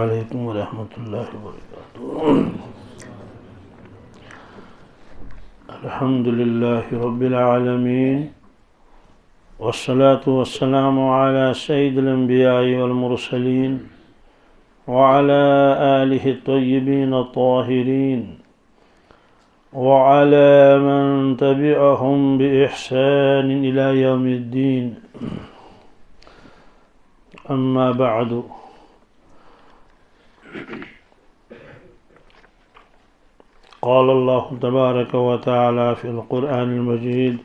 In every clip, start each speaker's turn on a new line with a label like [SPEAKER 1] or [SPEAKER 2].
[SPEAKER 1] علیکم ورحمۃ اللہ وبرکاتہ۔ الحمد للہ رب العالمین، والصلاة والسلام على سید الانبیاء والمرسلین وعلى آلہ الطیبین الطاہرین وعلى من تبعهم بإحسان إلى يوم الدين، أما بعد. قال الله تبارك وتعالى في القرآن المجيد: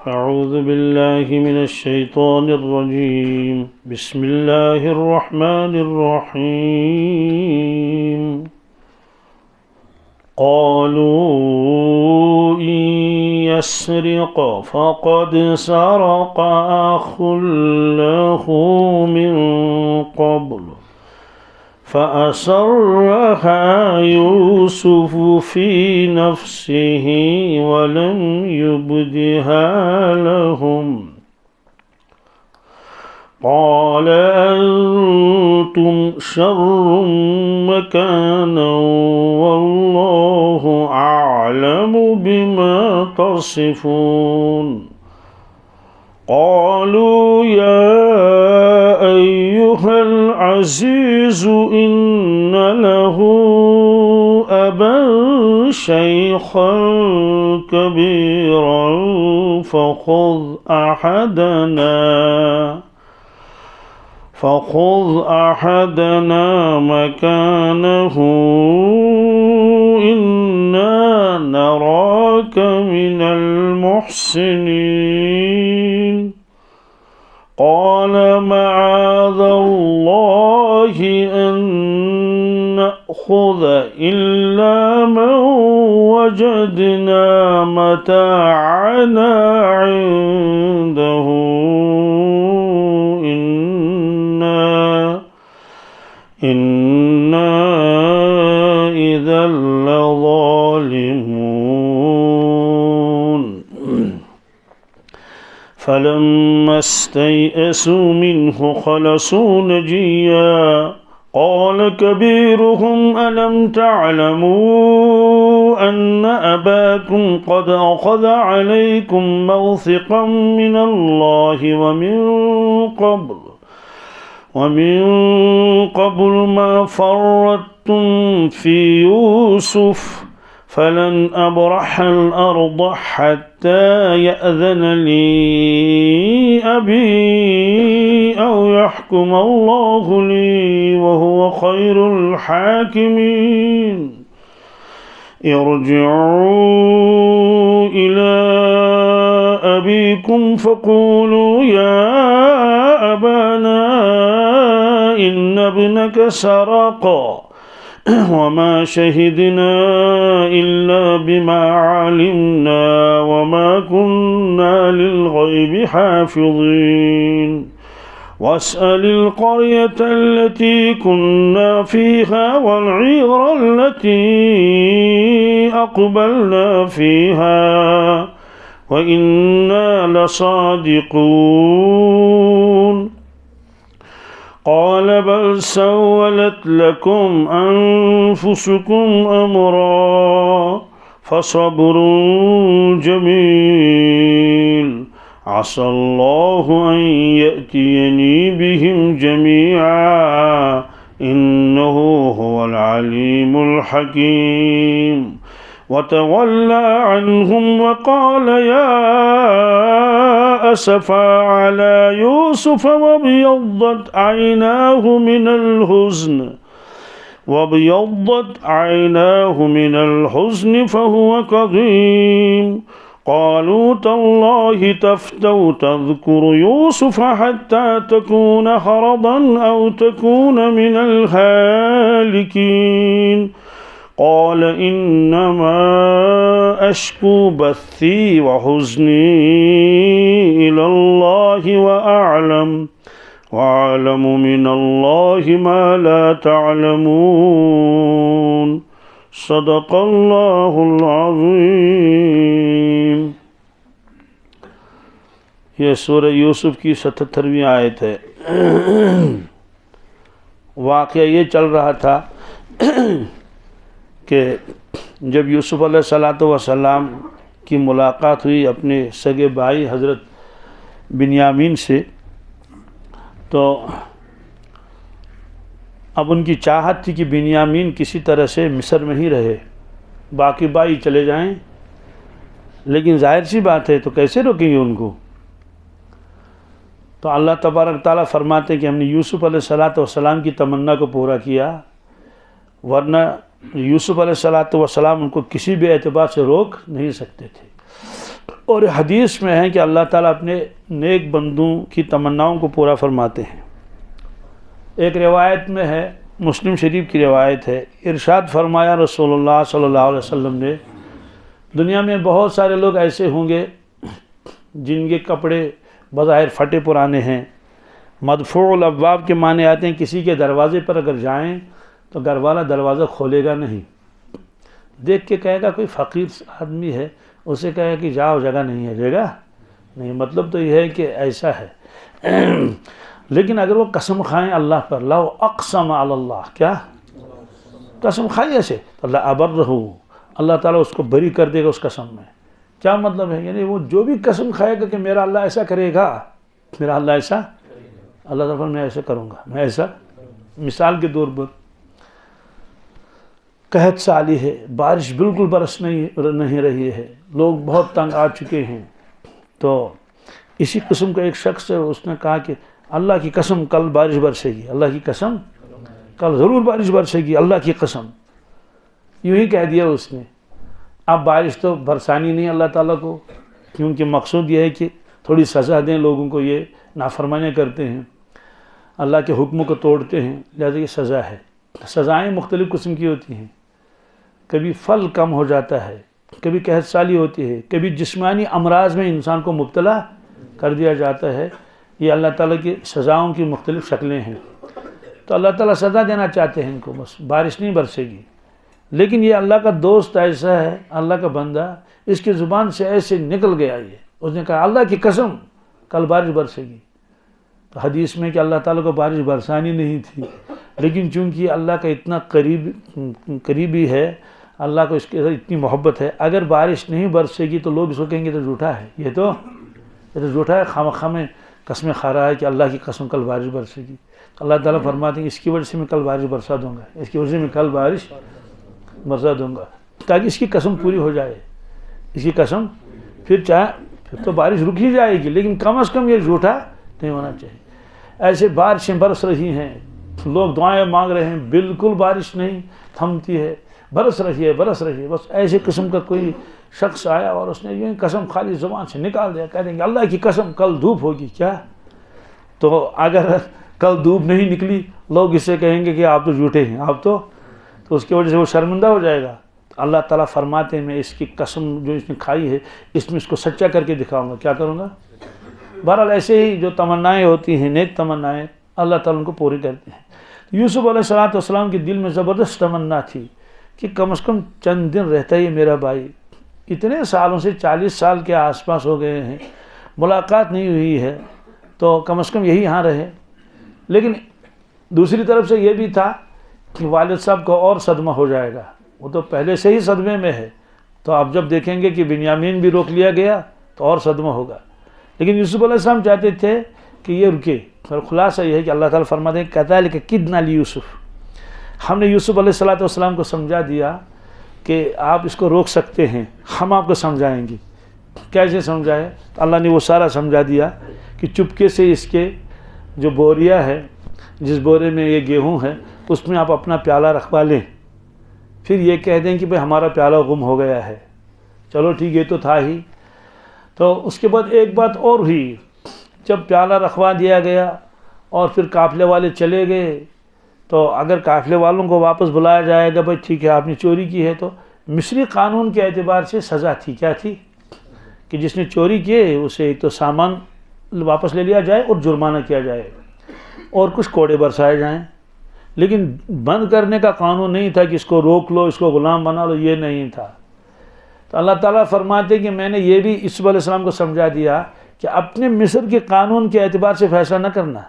[SPEAKER 1] أعوذ بالله من الشيطان الرجيم، بسم الله الرحمن الرحيم. قالوا إن يسرق فقد سرق أخ له من قبل فأسرها يوسف في نفسه ولم يبدها لهم، قال أنتم شر مكانا والله أعلم بما تصفون. قالوا يا أيها العزيز إن له أبا شيخا كبيرا فخذ أحدنا مكانه إنا نراك من المحسنين. قال معاذ الله أن نأخذ إلا من وجدنا متاعنا عنده إنا إذا لظالمون. فلما استيئسوا منه خلصوا نجيا قال كبيرهم ألم تعلموا أن أباكم قد أخذ عليكم موثقا من الله ومن قبل ما فرطتم في يوسف فلن أبرح الأرض حتى يأذن لي أبي أو يحكم الله لي وهو خير الحاكمين. ارجعوا إلى أبيكم فقولوا يا أبانا إن ابنك سرق وما شهدنا إلا بما علمنا وما كنا للغيب حافظين. واسأل القرية التي كنا فيها والعير التي أقبلنا فيها وإنا لصادقون. قال بل سولت لكم أنفسكم أمرا فصبر جميل عسى الله أن يأتيني بهم جميعا إنه هو العليم الحكيم. وتولى عنهم وقال يا أسفا على يوسف وابيضت عيناه من الحزن فهو كظيم. قالوا تالله تفتأ تذكر يوسف حتى تكون حرضا أو تكون من الهالكين. قال إنما أشكو بثي وحزني إلى الله وأعلم من الله ما لا تعلمون. صدق الله العظيم. یہ سورہ یوسف کی 77ویں آیت ہے. واقعہ یہ چل رہا تھا کہ جب یوسف علیہ السلام کی ملاقات ہوئی اپنے سگے بھائی حضرت بنیامین سے، تو اب ان کی چاہت تھی کہ بنیامین کسی طرح سے مصر میں ہی رہے، باقی بھائی چلے جائیں، لیکن ظاہر سی بات ہے تو کیسے روکیں گے ان کو؟ تو اللہ تبارک تعالیٰ فرماتے ہیں کہ ہم نے یوسف علیہ السلام کی تمنا کو پورا کیا، ورنہ یوسف علیہ السلام ان کو کسی بھی اعتبار سے روک نہیں سکتے تھے۔ اور حدیث میں ہے کہ اللہ تعالیٰ اپنے نیک بندوں کی تمناؤں کو پورا فرماتے ہیں۔ ایک روایت میں ہے، مسلم شریف کی روایت ہے، ارشاد فرمایا رسول اللہ صلی اللہ علیہ وسلم نے، دنیا میں بہت سارے لوگ ایسے ہوں گے جن کے کپڑے بظاہر پھٹے پرانے ہیں، مدفوع الابواب کے معنی آتے ہیں کسی کے دروازے پر اگر جائیں تو گھر والا دروازہ کھولے گا نہیں، دیکھ کے کہے گا کوئی فقیر آدمی ہے، اسے کہے گا کہ جاؤ جگہ نہیں ہے، جگہ نہیں، مطلب تو یہ ہے کہ ایسا ہے۔ لیکن اگر وہ قسم کھائیں اللہ پر، لو اقسم علی اللہ، کیا قسم کھائی ایسے، تو اللہ ابرہ، اللہ تعالیٰ اس کو بری کر دے گا اس قسم میں۔ کیا مطلب ہے؟ یعنی وہ جو بھی قسم کھائے گا کہ میرا اللہ ایسا کرے گا، میرا اللہ ایسا، اللہ تعالیٰ میں ایسا کروں گا، میں ایسا۔ مثال کے طور پر قحط سالی ہے، بارش بالکل برس نہیں رہی ہے، لوگ بہت تنگ آ چکے ہیں، تو اسی قسم کا ایک شخص ہے، اس نے کہا کہ اللہ کی قسم کل بارش برسے گی، اللہ کی قسم کل ضرور بارش برسے گی، اللہ کی قسم، یوں ہی کہہ دیا اس نے۔ اب بارش تو برسانی نہیں اللہ تعالیٰ کو، کیونکہ مقصود یہ ہے کہ تھوڑی سزا دیں لوگوں کو، یہ نافرمانیاں کرتے ہیں، اللہ کے حکموں کو توڑتے ہیں، لہذا یہ سزا ہے۔ سزائیں مختلف قسم کی ہوتی ہیں، کبھی پھل کم ہو جاتا ہے، کبھی قحط سالی ہوتی ہے، کبھی جسمانی امراض میں انسان کو مبتلا کر دیا جاتا ہے، یہ اللہ تعالیٰ کی سزاؤں کی مختلف شکلیں ہیں۔ تو اللہ تعالیٰ سزا دینا چاہتے ہیں ان کو، بس بارش نہیں برسے گی، لیکن یہ اللہ کا دوست ایسا ہے، اللہ کا بندہ، اس کی زبان سے ایسے نکل گیا، یہ اس نے کہا اللہ کی قسم کل بارش برسے گی۔ تو حدیث میں کہ اللہ تعالیٰ کو بارش برسانی نہیں تھی، لیکن چونکہ اللہ کا اتنا قریبی ہے، اللہ کو اس کے ساتھ اتنی محبت ہے، اگر بارش نہیں برسے گی تو لوگ اس کو کہیں گے تو جھوٹا ہے، یہ تو جھوٹا ہے، خواہ میں قسمیں کھا رہا ہے کہ اللہ کی قسم کل بارش برسے گی۔ اللہ تعالیٰ فرماتے ہیں اس کی وجہ سے میں کل بارش برسا دوں گا، اس کی وجہ سے میں کل بارش برسا دوں گا، تاکہ اس کی قسم پوری ہو جائے، اس کی قسم، پھر تو بارش رک ہی جائے گی، لیکن کم از کم یہ جھوٹا نہیں ہونا چاہیے۔ ایسے بارشیں برس رہی ہیں، لوگ دعائیں مانگ رہے ہیں، بالکل بارش نہیں تھمتی ہے، برس رہی ہے، بس ایسے قسم کا کوئی شخص آیا اور اس نے یہ قسم خالی زبان سے نکال دیا، کہہ دیں گے اللہ کی قسم کل دھوپ ہوگی، کیا؟ تو اگر کل دھوپ نہیں نکلی، لوگ اس سے کہیں گے کہ آپ تو جھوٹے ہیں، آپ تو اس کی وجہ سے وہ شرمندہ ہو جائے گا۔ تو اللہ تعالیٰ فرماتے ہیں میں اس کی قسم جو اس نے کھائی ہے، اس میں اس کو سچا کر کے دکھاؤں گا، کیا کروں گا؟ بہرحال ایسے ہی جو تمنائیں ہوتی ہیں، نیک تمنائیں، اللہ تعالیٰ ان کو پوری کرتے ہیں۔ یوسف علیہ السلام کے دل میں زبردست تمنا تھی کہ کم از کم چند دن رہتا ہے میرا بھائی، اتنے سالوں سے 40 سال کے آس پاس ہو گئے ہیں، ملاقات نہیں ہوئی ہے، تو کم از کم یہی یہاں رہے۔ لیکن دوسری طرف سے یہ بھی تھا کہ والد صاحب کو اور صدمہ ہو جائے گا، وہ تو پہلے سے ہی صدمے میں ہے، تو آپ جب دیکھیں گے کہ بنیامین بھی روک لیا گیا تو اور صدمہ ہوگا۔ لیکن یوسف علیہ السلام چاہتے تھے کہ یہ رکے، اور خلاصہ یہ ہے کہ اللہ تعالیٰ فرماتے ہیں کذالک کدنا لیوسف، ہم نے یوسف علیہ السلام کو سمجھا دیا کہ آپ اس کو روک سکتے ہیں، ہم آپ کو سمجھائیں گے۔ کیسے سمجھائے؟ تو اللہ نے وہ سارا سمجھا دیا کہ چپکے سے اس کے جو بوریا ہے، جس بورے میں یہ گیہوں ہے، اس میں آپ اپنا پیالہ رکھوا لیں، پھر یہ کہہ دیں کہ بھئی ہمارا پیالہ گم ہو گیا ہے۔ چلو ٹھیک، یہ تو تھا ہی۔ تو اس کے بعد ایک بات اور ہوئی، جب پیالہ رکھوا دیا گیا اور پھر قافلے والے چلے گئے، تو اگر قافلے والوں کو واپس بلایا جائے گا بھائی ٹھیک ہے آپ نے چوری کی ہے، تو مصری قانون کے اعتبار سے سزا تھی، کیا تھی؟ کہ جس نے چوری کیے اسے ایک تو سامان واپس لے لیا جائے اور جرمانہ کیا جائے اور کچھ کوڑے برسائے جائیں، لیکن بند کرنے کا قانون نہیں تھا کہ اس کو روک لو، اس کو غلام بنا لو، یہ نہیں تھا۔ تو اللہ تعالیٰ فرماتے کہ میں نے یہ بھی یوسف علیہ السلام کو سمجھا دیا کہ اپنے مصر کے قانون کے اعتبار سے فیصلہ نہ کرنا،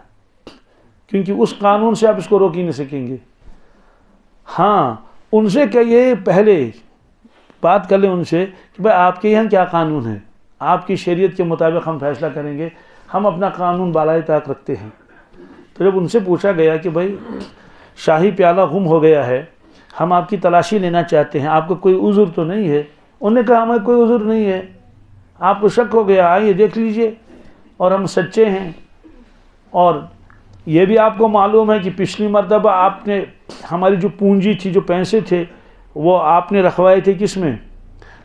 [SPEAKER 1] کیونکہ اس قانون سے آپ اس کو روک ہی نہیں سکیں گے۔ ہاں ان سے کہیے، پہلے بات کر لیں ان سے کہ بھائی آپ کے یہاں کیا قانون ہے، آپ کی شریعت کے مطابق ہم فیصلہ کریں گے، ہم اپنا قانون بالائے طاق رکھتے ہیں۔ تو جب ان سے پوچھا گیا کہ بھائی شاہی پیالہ گم ہو گیا ہے، ہم آپ کی تلاشی لینا چاہتے ہیں، آپ کو کوئی عذر تو نہیں ہے؟ انہوں نے کہا ہمیں کوئی عذر نہیں ہے، آپ کو شک ہو گیا، آئیے دیکھ لیجئے، اور ہم سچے ہیں۔ اور یہ بھی آپ کو معلوم ہے کہ پچھلی مرتبہ آپ نے ہماری جو پونجی تھی، جو پیسے تھے، وہ آپ نے رکھوائے تھے کس میں؟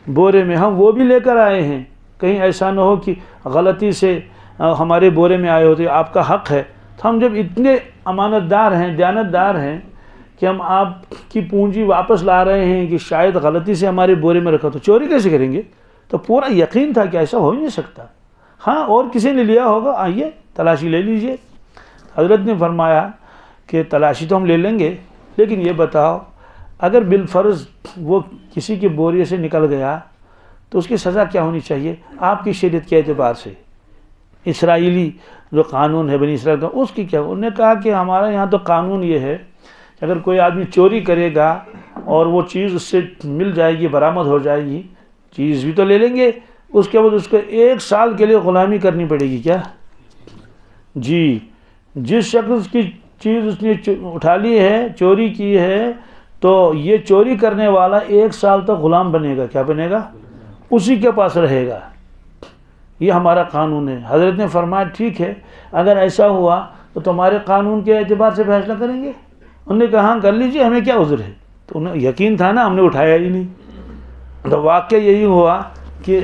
[SPEAKER 1] بورے میں، ہم وہ بھی لے کر آئے ہیں، کہیں ایسا نہ ہو کہ غلطی سے ہمارے بورے میں آئے ہوتے، آپ کا حق ہے۔ تو ہم جب اتنے امانت دار ہیں، دیانت دار ہیں کہ ہم آپ کی پونجی واپس لا رہے ہیں کہ شاید غلطی سے ہمارے بورے میں رکھا، تو چوری کیسے کریں گے؟ تو پورا یقین تھا کہ ایسا ہو ہی نہیں سکتا۔ ہاں اور کسی نے لیا ہوگا، آئیے تلاشی لے لیجئے۔ حضرت نے فرمایا کہ تلاشی تو ہم لے لیں گے، لیکن یہ بتاؤ اگر بالفرض وہ کسی کے بورے سے نکل گیا تو اس کی سزا کیا ہونی چاہیے آپ کی شریعت کے اعتبار سے؟ اسرائیلی جو قانون ہے بنی اسرائیل کا، اس کی کیا؟ انہوں نے کہا کہ ہمارے یہاں تو قانون یہ ہے کہ اگر کوئی آدمی چوری کرے گا اور وہ چیز اس سے مل جائے گی، برآمد ہو جائے گی، چیز بھی تو لے لیں گے، اس کے بعد اس کو 1 سال کے لیے غلامی کرنی پڑے گی۔ کیا جی، جس شخص کی چیز اس نے اٹھا لی ہے، چوری کی ہے، تو یہ چوری کرنے والا 1 سال تک غلام بنے گا۔ کیا بنے گا؟ اسی کے پاس رہے گا۔ یہ ہمارا قانون ہے۔ حضرت نے فرمایا ٹھیک ہے، اگر ایسا ہوا تو تمہارے قانون کے اعتبار سے فیصلہ کریں گے۔ انہوں نے کہا ہاں کر لیجیے، ہمیں کیا عذر ہے؟ تو انہیں یقین تھا نا، ہم نے اٹھایا ہی نہیں۔ تو واقعہ یہی ہوا کہ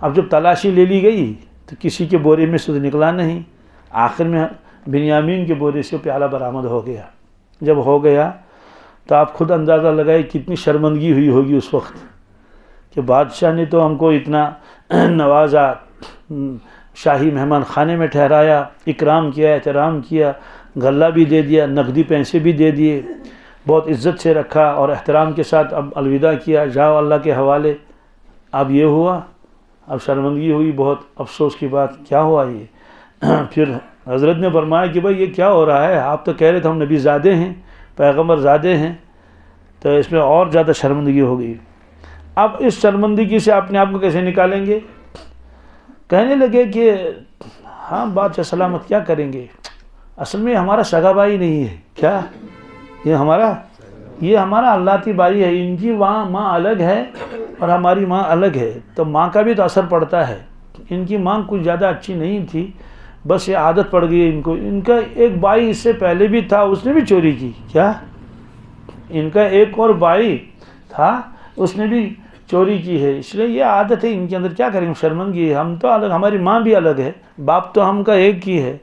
[SPEAKER 1] اب جب تلاشی لے لی گئی تو کسی کے بورے میں سے نکلا نہیں، آخر میں بنیامین کے بورے سے پیالہ برآمد ہو گیا۔ جب ہو گیا تو آپ خود اندازہ لگائے کتنی شرمندگی ہوئی ہوگی اس وقت کہ بادشاہ نے تو ہم کو اتنا نوازا، شاہی مہمان خانے میں ٹھہرایا، اکرام کیا، احترام کیا، غلہ بھی دے دیا، نقدی پیسے بھی دے دیے، بہت عزت سے رکھا اور احترام کے ساتھ اب الوداع کیا، جاؤ اللہ کے حوالے۔ اب یہ ہوا، اب شرمندگی ہوئی، بہت افسوس کی بات، کیا ہوا یہ؟ پھر حضرت نے فرمایا کہ بھائی یہ کیا ہو رہا ہے؟ آپ تو کہہ رہے تھے ہم نبی زادے ہیں، پیغمبر زادے ہیں، تو اس میں اور زیادہ شرمندگی ہو گئی۔ اب اس شرمندگی سے اپنے آپ کو کیسے نکالیں گے؟ کہنے لگے کہ ہاں بادشاہ سلامت، کیا کریں گے؟ اصل میں ہمارا سگا بھائی نہیں ہے۔ کیا؟ یہ ہمارا اللہتی بھائی ہے، ان کی ماں الگ ہے اور ہماری ماں الگ ہے، تو ماں کا بھی تو اثر پڑتا ہے۔ ان کی ماں کچھ زیادہ اچھی نہیں تھی، بس یہ عادت پڑ گئی ان کو۔ ان کا ایک بھائی اس سے پہلے بھی تھا، اس نے بھی چوری کی۔ کیا؟ ان کا ایک اور بھائی تھا، اس نے بھی چوری کی ہے، اس لیے یہ عادت ہے ان کے اندر، کیا کریں؟ شرمندگی ہے، ہم تو الگ، ہماری ماں بھی الگ ہے، باپ تو ہم کا ایک ہی ہے۔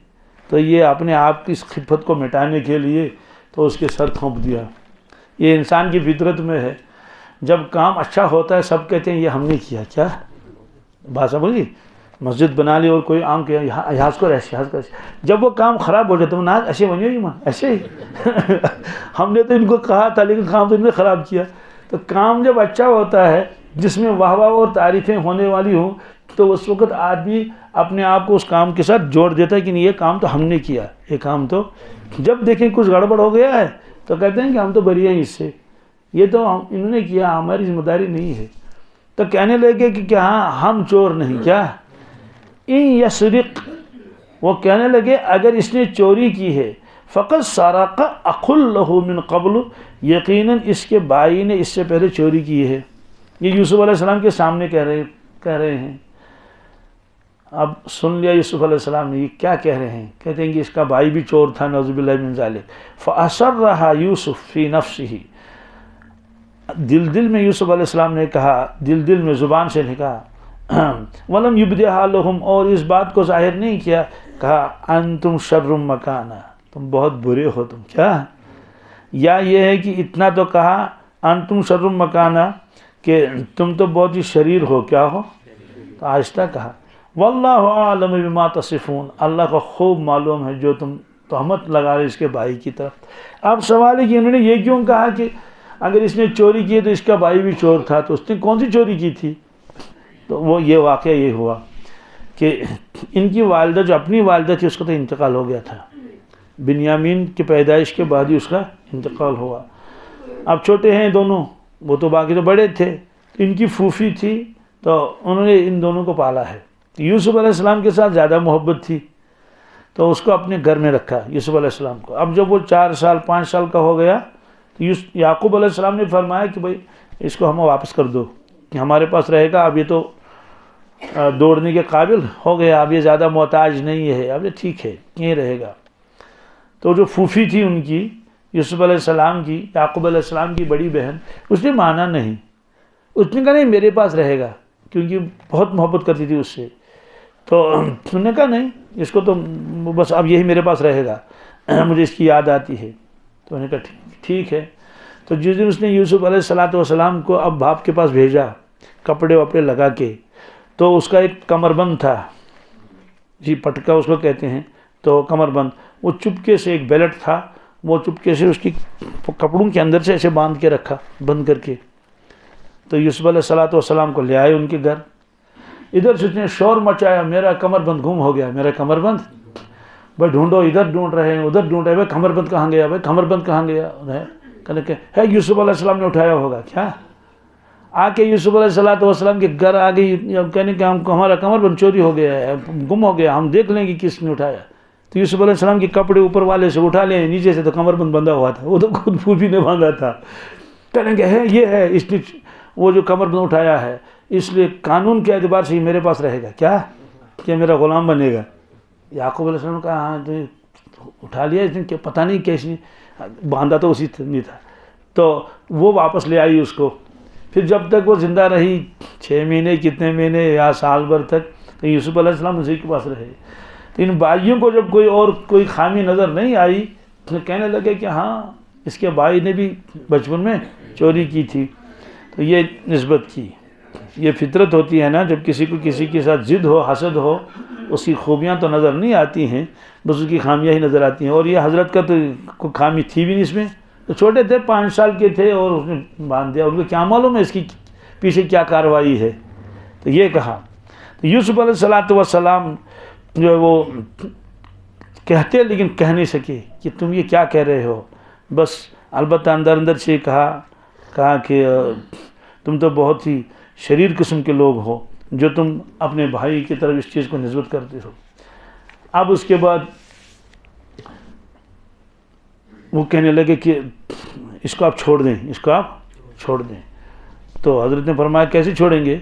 [SPEAKER 1] تو یہ اپنے آپ کی اس خفت کو مٹانے کے لیے تو اس کے سر تھونپ دیا۔ یہ انسان کی فطرت میں ہے، جب کام اچھا ہوتا ہے سب کہتے ہیں یہ ہم نے کیا۔ کیا بات سمجھی؟ مسجد بنا لی اور کوئی عام کیا یہاں کو ایسے، جب وہ کام خراب ہو جاتا ہے نا ایسے بنیو ہی ماں ایسے ہی ہم نے تو ان کو کہا تھا لیکن کام تو انہوں نے خراب کیا۔ تو کام جب اچھا ہوتا ہے، جس میں واہ واہ اور تعریفیں ہونے والی ہوں، تو اس وقت آدمی اپنے آپ کو اس کام کے ساتھ جوڑ دیتا ہے کہ نہیں یہ کام تو ہم نے کیا، یہ کام تو۔ جب دیکھیں کچھ گڑبڑ ہو گیا ہے تو کہتے ہیں کہ ہم تو بری ہیں اس سے، یہ تو انہوں نے کیا، ہماری ذمہ داری نہیں ہے۔ تو کہنے لگے کہ ہاں ہم چور نہیں۔ کیا؟ ان یسرق، وہ کہنے لگے اگر اس نے چوری کی ہے، فقط سرق اخ لہ من قبل، یقیناً اس کے بھائی نے اس سے پہلے چوری کی ہے۔ یہ یوسف علیہ السلام کے سامنے کہہ رہے ہیں۔ اب سن لیا یوسف علیہ السلام نے یہ کیا کہہ رہے ہیں، کہتے ہیں کہ اس کا بھائی بھی چور تھا، نعوذ باللہ من ذالک۔ فأسرها یوسف فی نفسہ، دل میں یوسف علیہ السلام نے کہا، دل میں زبان سے نے کہا، وَلَمْ يُبْدِهَا لَهُمْ، اور اس بات کو ظاہر نہیں کیا، کہا أَنْتُمْ شَرٌّ مَكَانًا، تم بہت برے ہو تم۔ کیا؟ یا یہ ہے کہ اتنا تو کہا أَنْتُمْ شَرٌّ مَكَانًا کہ تم تو بہت ہی شریر ہو، کیا ہو؟ تو آہستہ کہا، وَاللَّهُ أَعْلَمُ بِمَا تَصِفُونَ، اللہ کو خوب معلوم ہے جو تم تہمت لگا رہے اس کے بھائی کی طرف۔ اب سوال ہے کہ انہوں نے یہ کیوں کہا کہ اگر اس نے چوری کی تو اس کا بھائی بھی چور تھا، تو اس نے کون سی چوری کی تھی؟ تو وہ یہ واقعہ یہ ہوا کہ ان کی والدہ جو اپنی والدہ تھی اس کا تو انتقال ہو گیا تھا، بنیامین کی پیدائش کے بعد ہی اس کا انتقال ہوا. اب چھوٹے ہیں دونوں، وہ تو باقی تو بڑے تھے. ان کی پھوپھی تھی تو انہوں نے ان دونوں کو پالا ہے. یوسف علیہ السلام کے ساتھ زیادہ محبت تھی تو اس کو اپنے گھر میں رکھا یوسف علیہ السلام کو. اب جب وہ 4 سال 5 سال کا ہو گیا تو یعقوب علیہ السلام نے فرمایا کہ بھائی اس کو ہمیں واپس کر دو کہ ہمارے پاس رہے گا. اب یہ تو دوڑنے کے قابل ہو گیا، اب یہ زیادہ محتاج نہیں ہے، اب یہ ٹھیک ہے یہیں رہے گا. تو جو پھوپھی تھی ان کی، یوسف علیہ السلام کی، یعقوب علیہ السلام کی بڑی بہن، اس نے مانا نہیں. اس نے کہا نہیں میرے پاس رہے گا، کیونکہ بہت محبت کرتی تھی اس سے. تو انہوں نے کہا نہیں، اس کو تو بس اب یہی میرے پاس رہے گا، مجھے اس کی یاد آتی ہے. تو انہوں نے کہا ٹھیک ہے. تو جس دن اس نے یوسف علیہ السلام کو اب باپ کے پاس بھیجا کپڑے وپڑے لگا کے، تو اس کا ایک کمر بند تھا، جی پٹکا اس کو کہتے ہیں، تو کمر بند، وہ چپکے سے ایک بیلٹ تھا، وہ چپکے سے اس کی کپڑوں کے اندر سے ایسے باندھ کے رکھا، بند کر کے. تو یوسف علیہ السلام کو لے آئے ان کے گھر. ادھر سے اس نے شور مچایا، میرا کمر بند گم ہو گیا، میرا کمر بند. بھائی ڈھونڈو، ادھر ڈھونڈ رہے ہیں ادھر ڈھونڈ رہے ہیں، بھائی کمر بند کہاں گیا، بھائی کمر بند کہاں گیا. کہنے کہ ہے یوسف علیہ السلام نے اٹھایا ہوگا. کیا آ کے یوسف علیہ السلام کے گھر آ گئی، کہنے کہ ہمارا کمر بند چوری ہو گیا ہے، گم ہو گیا، ہم دیکھ لیں گے کس نے اٹھایا. تو یوسف علیہ السلام کے کپڑے اوپر والے سے اٹھا لیں، نیچے سے تو کمر بند بندھا ہوا تھا، وہ تو خود پھوپھی نے باندھا تھا. کہنے کہ ہے یہ ہے، اس نے وہ جو کمر بند اٹھایا ہے، اس لیے قانون کے اعتبار سے میرے پاس رہے گا. کیا میرا غلام بنے گا. یعقوب علیہ السلام نے کہا ہاں تو اٹھا لیا اس نے، کہ پتہ نہیں کیسی باندھا تو اسی نہیں تھا. تو وہ واپس لے آئی اس کو. پھر جب تک وہ زندہ رہی 6 مہینے، کتنے مہینے یا سال بھر تک، تو یوسف علیہ السلام اسی کے پاس رہے. تو ان بھائیوں کو جب کوئی خامی نظر نہیں آئی تو کہنے لگے کہ ہاں اس کے بھائی نے بھی بچپن میں چوری کی تھی. تو یہ نسبت کی، یہ فطرت ہوتی ہے نا، جب کسی کو کسی کے ساتھ ضد ہو، حسد ہو، اس کی خوبیاں تو نظر نہیں آتی ہیں، بس اس کی خامیاں ہی نظر آتی ہیں. اور یہ حضرت کا تو کوئی خامی تھی بھی نہیں اس میں. تو چھوٹے تھے، 5 سال کے تھے، اور اس نے باندھ دیا. ان کو کیا معلوم ہے اس کی پیچھے کیا کارروائی ہے. تو یہ کہا. تو یوسف علیہ السلام جو ہے وہ کہتے لیکن کہہ نہیں سکے کہ تم یہ کیا کہہ رہے ہو. بس البتہ اندر سے کہا کہ تم تو بہت ہی شریر قسم کے لوگ ہو جو تم اپنے بھائی کی طرف اس چیز کو نسبت کرتے ہو. اب اس کے بعد وہ کہنے لگے کہ اس کو آپ چھوڑ دیں، اس کو آپ چھوڑ دیں. تو حضرت نے فرمایا کیسے چھوڑیں گے،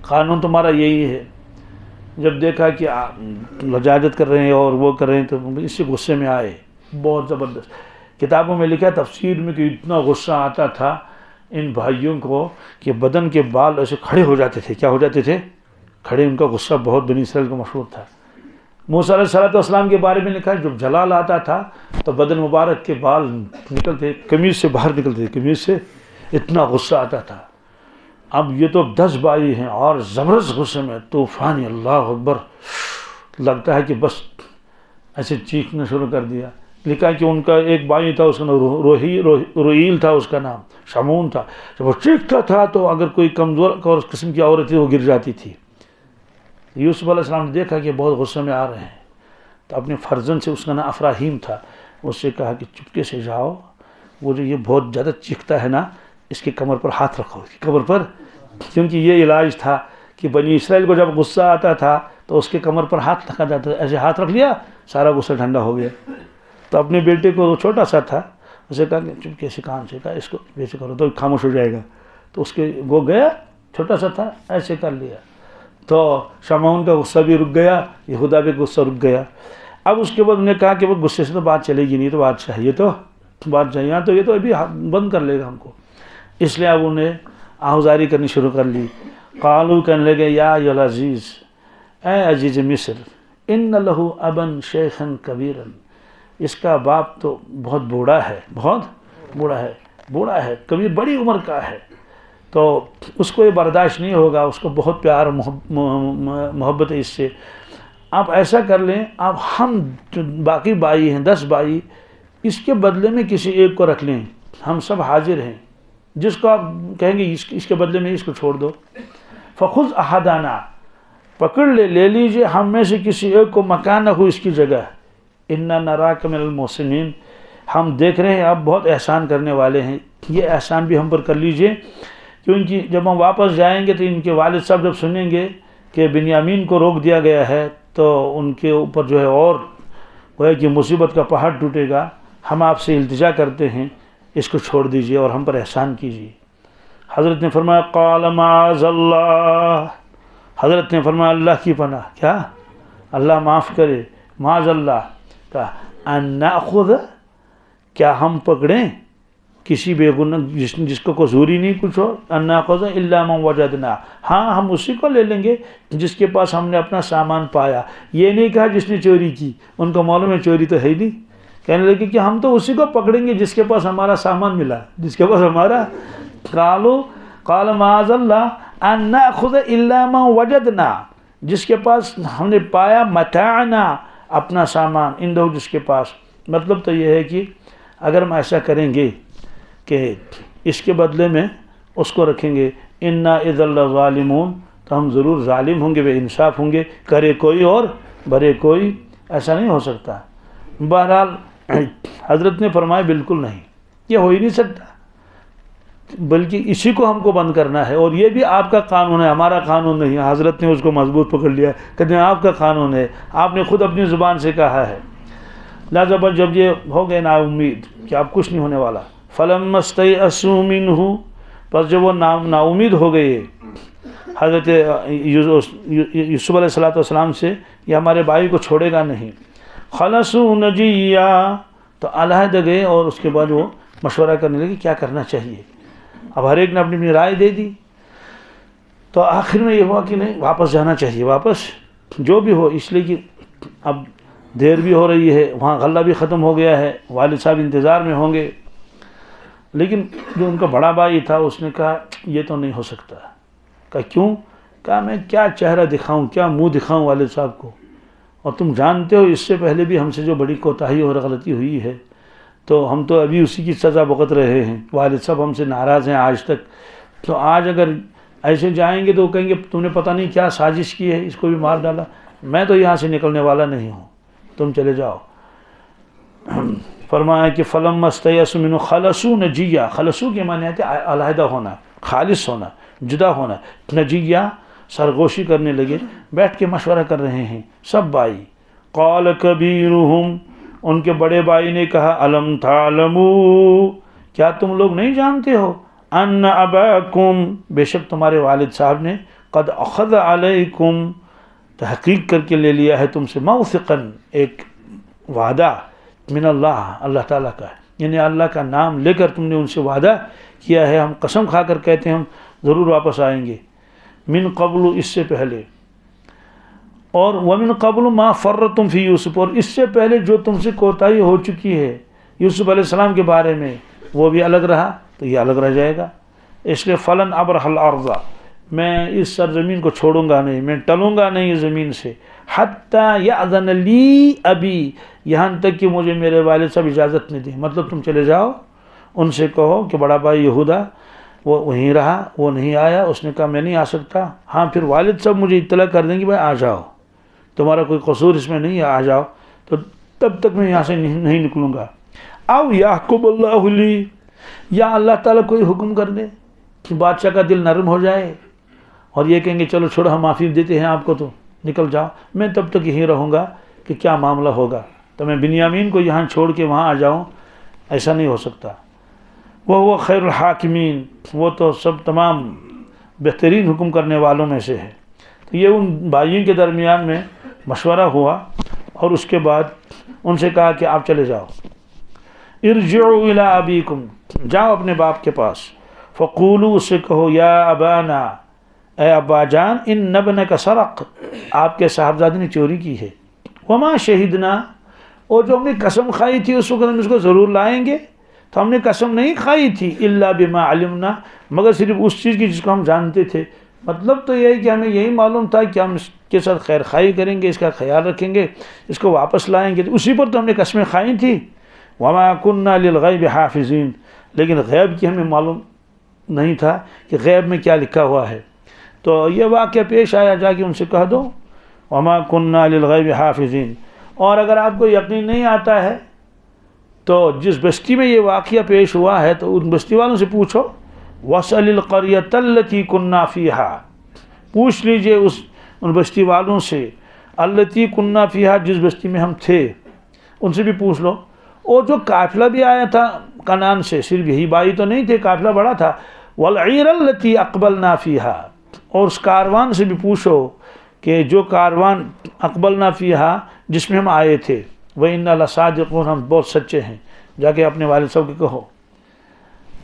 [SPEAKER 1] قانون تمہارا یہی ہے. جب دیکھا کہ لجاجت کر رہے ہیں اور وہ کر رہے ہیں تو اس سے غصے میں آئے بہت زبردست. کتابوں میں لکھا ہے تفسیر میں کہ اتنا غصہ آتا تھا ان بھائیوں کو کہ بدن کے بال ایسے کھڑے ہو جاتے تھے. کیا ہو جاتے تھے؟ کھڑے. ان کا غصہ بہت بنی اسرائیل کو مشہور تھا. موسیٰ علیہ السلام کے بارے میں لکھا ہے جب جلال آتا تھا تو بدن مبارک کے بال نکلتے، قمیض سے باہر نکلتے تھے، قمیض سے، اتنا غصہ آتا تھا. اب یہ تو 10 بھائی ہیں اور زبردست غصے میں، طوفانی، اللہ اکبر، لگتا ہے کہ بس ایسے چیخنا شروع کر دیا. لکھا کہ ان کا ایک بھائی تھا، اس کا نام روئیل تھا، اس کا نام شمون تھا. جب وہ چیختا تھا تو اگر کوئی کمزور اور قسم کی عورت تھی وہ گر جاتی تھی. یوسف علیہ السلام نے دیکھا کہ بہت غصے میں آ رہے ہیں تو اپنے فرزند سے، اس کا نام افراہیم تھا، اس سے کہا کہ چپکے سے جاؤ، وہ جو یہ بہت زیادہ چیختا ہے نا، اس کے کمر پر ہاتھ رکھو، اس کی کمر پر. کیونکہ یہ علاج تھا کہ بنی اسرائیل کو جب غصہ آتا تھا تو اس کے کمر پر ہاتھ رکھا جاتا تھا. ایسے ہاتھ رکھ لیا، سارا غصہ ٹھنڈا ہو گیا. تو اپنے بیٹے کو، وہ چھوٹا سا تھا، اسے کہا کہ چپکے سے کان سے کہا اس کو ویسے کرو تو خاموش ہو جائے گا. تو اس کے وہ گیا، چھوٹا سا تھا، ایسے کر لیا تو شمعون کا غصہ بھی رک گیا، یہودا بھی غصہ رک گیا. اب اس کے بعد انہوں نے کہا کہ وہ غصے سے تو بات چلے گی نہیں، تو بات چاہیے، تو بات چاہیے، تو یہ تو ابھی بند کر لے گا ہم کو. اس لیے اب انہیں آہوزاری کرنی شروع کر لی. قالو کہنے لگے یا ایھا العزیز، اے عزیز مصر، ان لہ ابا شیخا کبیرا، اس کا باپ تو بہت بوڑھا ہے، بہت بوڑھا ہے، کبھی بڑی عمر کا ہے، تو اس کو یہ برداشت نہیں ہوگا، اس کو بہت پیار محبت ہے اس سے. آپ ایسا کر لیں، آپ ہم جو باقی بھائی ہیں 10 بھائی، اس کے بدلے میں کسی ایک کو رکھ لیں، ہم سب حاضر ہیں. جس کو آپ کہیں گے اس کے بدلے میں اس کو چھوڑ دو. فخذ احدنا، پکڑ لے لیجیے ہم میں سے کسی ایک کو، مکانہ ہو، اس کی جگہ. انا نراک من المحسنین، ہم دیکھ رہے ہیں آپ بہت احسان کرنے والے ہیں، یہ احسان بھی ہم پر کر لیجئے، کیونکہ جب ہم واپس جائیں گے تو ان کے والد صاحب جب سنیں گے کہ بنیامین کو روک دیا گیا ہے تو ان کے اوپر جو ہے اور گویا کہ مصیبت کا پہاڑ ٹوٹے گا، ہم آپ سے التجا کرتے ہیں اس کو چھوڑ دیجئے اور ہم پر احسان کیجئے۔ حضرت نے فرمایا قال معاذ اللہ، حضرت نے فرمایا اللہ کی پناہ، کیا اللہ معاف کرے، معاذ اللہ، کہا ان ناخذ، کیا ہم پکڑیں کسی بے گناہ جس کو قصوری نہیں کچھ ہو، ان ناخذ الا من وجدنا، ہاں ہم اسی کو لے لیں گے جس کے پاس ہم نے اپنا سامان پایا، یہ نہیں کہا جس نے چوری کی، ان کو معلوم ہے چوری تو ہے ہی نہیں، کہنے لگے کہ ہم تو اسی کو پکڑیں گے جس کے پاس ہمارا سامان ملا، جس کے پاس ہمارا، قال معاذ اللہ ان ناخذ الا من وجدنا، جس کے پاس ہم نے پایا، متاعنا، اپنا سامان، اندو، جس کے پاس، مطلب تو یہ ہے کہ اگر ہم ایسا کریں گے کہ اس کے بدلے میں اس کو رکھیں گے، انا اذا لظالمون، تو ہم ضرور ظالم ہوں گے، بے انصاف ہوں گے، کرے کوئی اور برے کوئی، ایسا نہیں ہو سکتا۔ بہرحال حضرت نے فرمایا بالکل نہیں، یہ ہو ہی نہیں سکتا، بلکہ اسی کو ہم کو بند کرنا ہے، اور یہ بھی آپ کا قانون ہے، ہمارا قانون نہیں ہے۔ حضرت نے اس کو مضبوط پکڑ لیا، کہتے ہیں آپ کا قانون ہے، آپ نے خود اپنی زبان سے کہا ہے۔ لہذا بس جب یہ ہو گئے نا امید کہ اب کچھ نہیں ہونے والا، فلما استيئسوا منه، پس جب وہ نا امید ہو گئے حضرت یوسف علیہ السلام سے، یہ ہمارے بھائی کو چھوڑے گا نہیں، خلصوا نجیا، تو علیحدہ گئے اور اس کے بعد وہ مشورہ کرنے لگے کیا کرنا چاہیے۔ اب ہر ایک نے اپنی اپنی رائے دے دی، تو آخر میں یہ ہوا کہ نہیں، واپس جانا چاہیے، واپس جو بھی ہو، اس لیے کہ اب دیر بھی ہو رہی ہے، وہاں غلہ بھی ختم ہو گیا ہے، والد صاحب انتظار میں ہوں گے۔ لیکن جو ان کا بڑا بھائی تھا اس نے کہا یہ تو نہیں ہو سکتا۔ کہا کیوں؟ کہا میں کیا چہرہ دکھاؤں، کیا منہ دکھاؤں والد صاحب کو، اور تم جانتے ہو اس سے پہلے بھی ہم سے جو بڑی کوتاہی اور غلطی ہوئی ہے، تو ہم تو ابھی اسی کی سزا بھگت رہے ہیں، والد صاحب ہم سے ناراض ہیں آج تک، تو آج اگر ایسے جائیں گے تو وہ کہیں گے تم نے پتہ نہیں کیا سازش کی ہے، اس کو بھی مار ڈالا، میں تو یہاں سے نکلنے والا نہیں ہوں، تم چلے جاؤ۔ فرمایا کہ فلما استيئسوا منه خلصوا نجیا، خلصو کے معنی ہے علیحدہ ہونا، خالص ہونا، جدا ہونا، نجیا سرگوشی کرنے لگے، بیٹھ کے مشورہ کر رہے ہیں سب بھائی۔ قال کبیرہم، ان کے بڑے بھائی نے کہا الم تعلموا، کیا تم لوگ نہیں جانتے ہو، ان اباکم، بے شک تمہارے والد صاحب نے، قد اخذ علیکم، تحقیق کر کے لے لیا ہے تم سے، موثقا، ایک وعدہ، من اللہ، اللہ تعالیٰ کا، یعنی اللہ کا نام لے کر تم نے ان سے وعدہ کیا ہے، ہم قسم کھا کر کہتے ہیں ہم ضرور واپس آئیں گے، من قبل، اس سے پہلے، اور ومن قبل ما فرتم فی یوسف، اور اس سے پہلے جو تم سے کوتاہی ہو چکی ہے یوسف علیہ السلام کے بارے میں، وہ بھی الگ رہا تو یہ الگ رہ جائے گا، اس لیے فلن ابرح الارض، میں اس سرزمین کو چھوڑوں گا نہیں، میں ٹلوں گا نہیں اس زمین سے، حتی یأذن لی ابی، یہاں تک کہ مجھے میرے والد صاحب اجازت نہیں دیں، مطلب تم چلے جاؤ، ان سے کہو کہ بڑا بھائی یہودا وہ وہیں رہا، وہ نہیں آیا، اس نے کہا میں نہیں آ سکتا، ہاں پھر والد صاحب مجھے اطلاع کر دیں گے بھائی آ جاؤ، تمہارا کوئی قصور اس میں نہیں ہے، آ جاؤ، تو تب تک میں یہاں سے نہیں نکلوں گا، او یحکم اللہ لی، یا اللہ تعالیٰ کوئی حکم کر دے کہ بادشاہ کا دل نرم ہو جائے اور یہ کہیں گے چلو چھوڑو ہم معافی دیتے ہیں آپ کو، تو نکل جاؤ، میں تب تک یہیں رہوں گا کہ کیا معاملہ ہوگا، تو میں بنیامین کو یہاں چھوڑ کے وہاں آ جاؤں، ایسا نہیں ہو سکتا۔ وہ خیر الحاکمین، وہ تو سب تمام بہترین حکم کرنے والوں میں سے ہے۔ تو یہ ان بھائیوں کے درمیان میں مشورہ ہوا، اور اس کے بعد ان سے کہا کہ آپ چلے جاؤ، ارجعوا الی ابیکم، جاؤ اپنے باپ کے پاس، فقولوا، اس سے کہو، یا ابانا، اے ابا جان، ان ابنک سرق، آپ کے صاحبزادے نے چوری کی ہے، وما شہدنا، اور جو ہم نے قسم کھائی تھی اس وقت ہم اس کو ضرور لائیں گے، تو ہم نے قسم نہیں کھائی تھی، الا بما علمنا، مگر صرف اس چیز کی جس کو ہم جانتے تھے، مطلب تو یہ ہے کہ ہمیں یہی معلوم تھا کہ ہم اس کے ساتھ خیر خواہی کریں گے، اس کا خیال رکھیں گے، اس کو واپس لائیں گے، تو اسی پر تو ہم نے قسمیں کھائی تھی، وما كنا للغیب حافظین، لیکن غیب کی ہمیں معلوم نہیں تھا کہ غیب میں کیا لکھا ہوا ہے، تو یہ واقعہ پیش آیا، جا کے ان سے کہہ دو، وما كنا للغیب حافظین، اور اگر آپ کو یقین نہیں آتا ہے تو جس بستی میں یہ واقعہ پیش ہوا ہے تو ان بستی والوں سے پوچھو، وَاسْأَلِ الْقَرْيَةَ الَّتِي كُنَّا فِيهَا، پوچھ لیجئے ان بستی والوں سے، الَّتِي كُنَّا فِيهَا، جس بستی میں ہم تھے، ان سے بھی پوچھ لو۔ اور جو قافلہ بھی آیا تھا کنعان سے، صرف یہی بائی تو نہیں تھے، قافلہ بڑا تھا، وَالْعِيرَ الَّتِي أَقْبَلْنَا فِيهَا، اور اس کاروان سے بھی پوچھو کہ جو کاروان اقبلنا فیہا جس میں ہم آئے تھے، وَإِنَّا لَصَادِقُونَ، ہم بہت سچے ہیں۔ جا کے اپنے والد صاحب کو کہو۔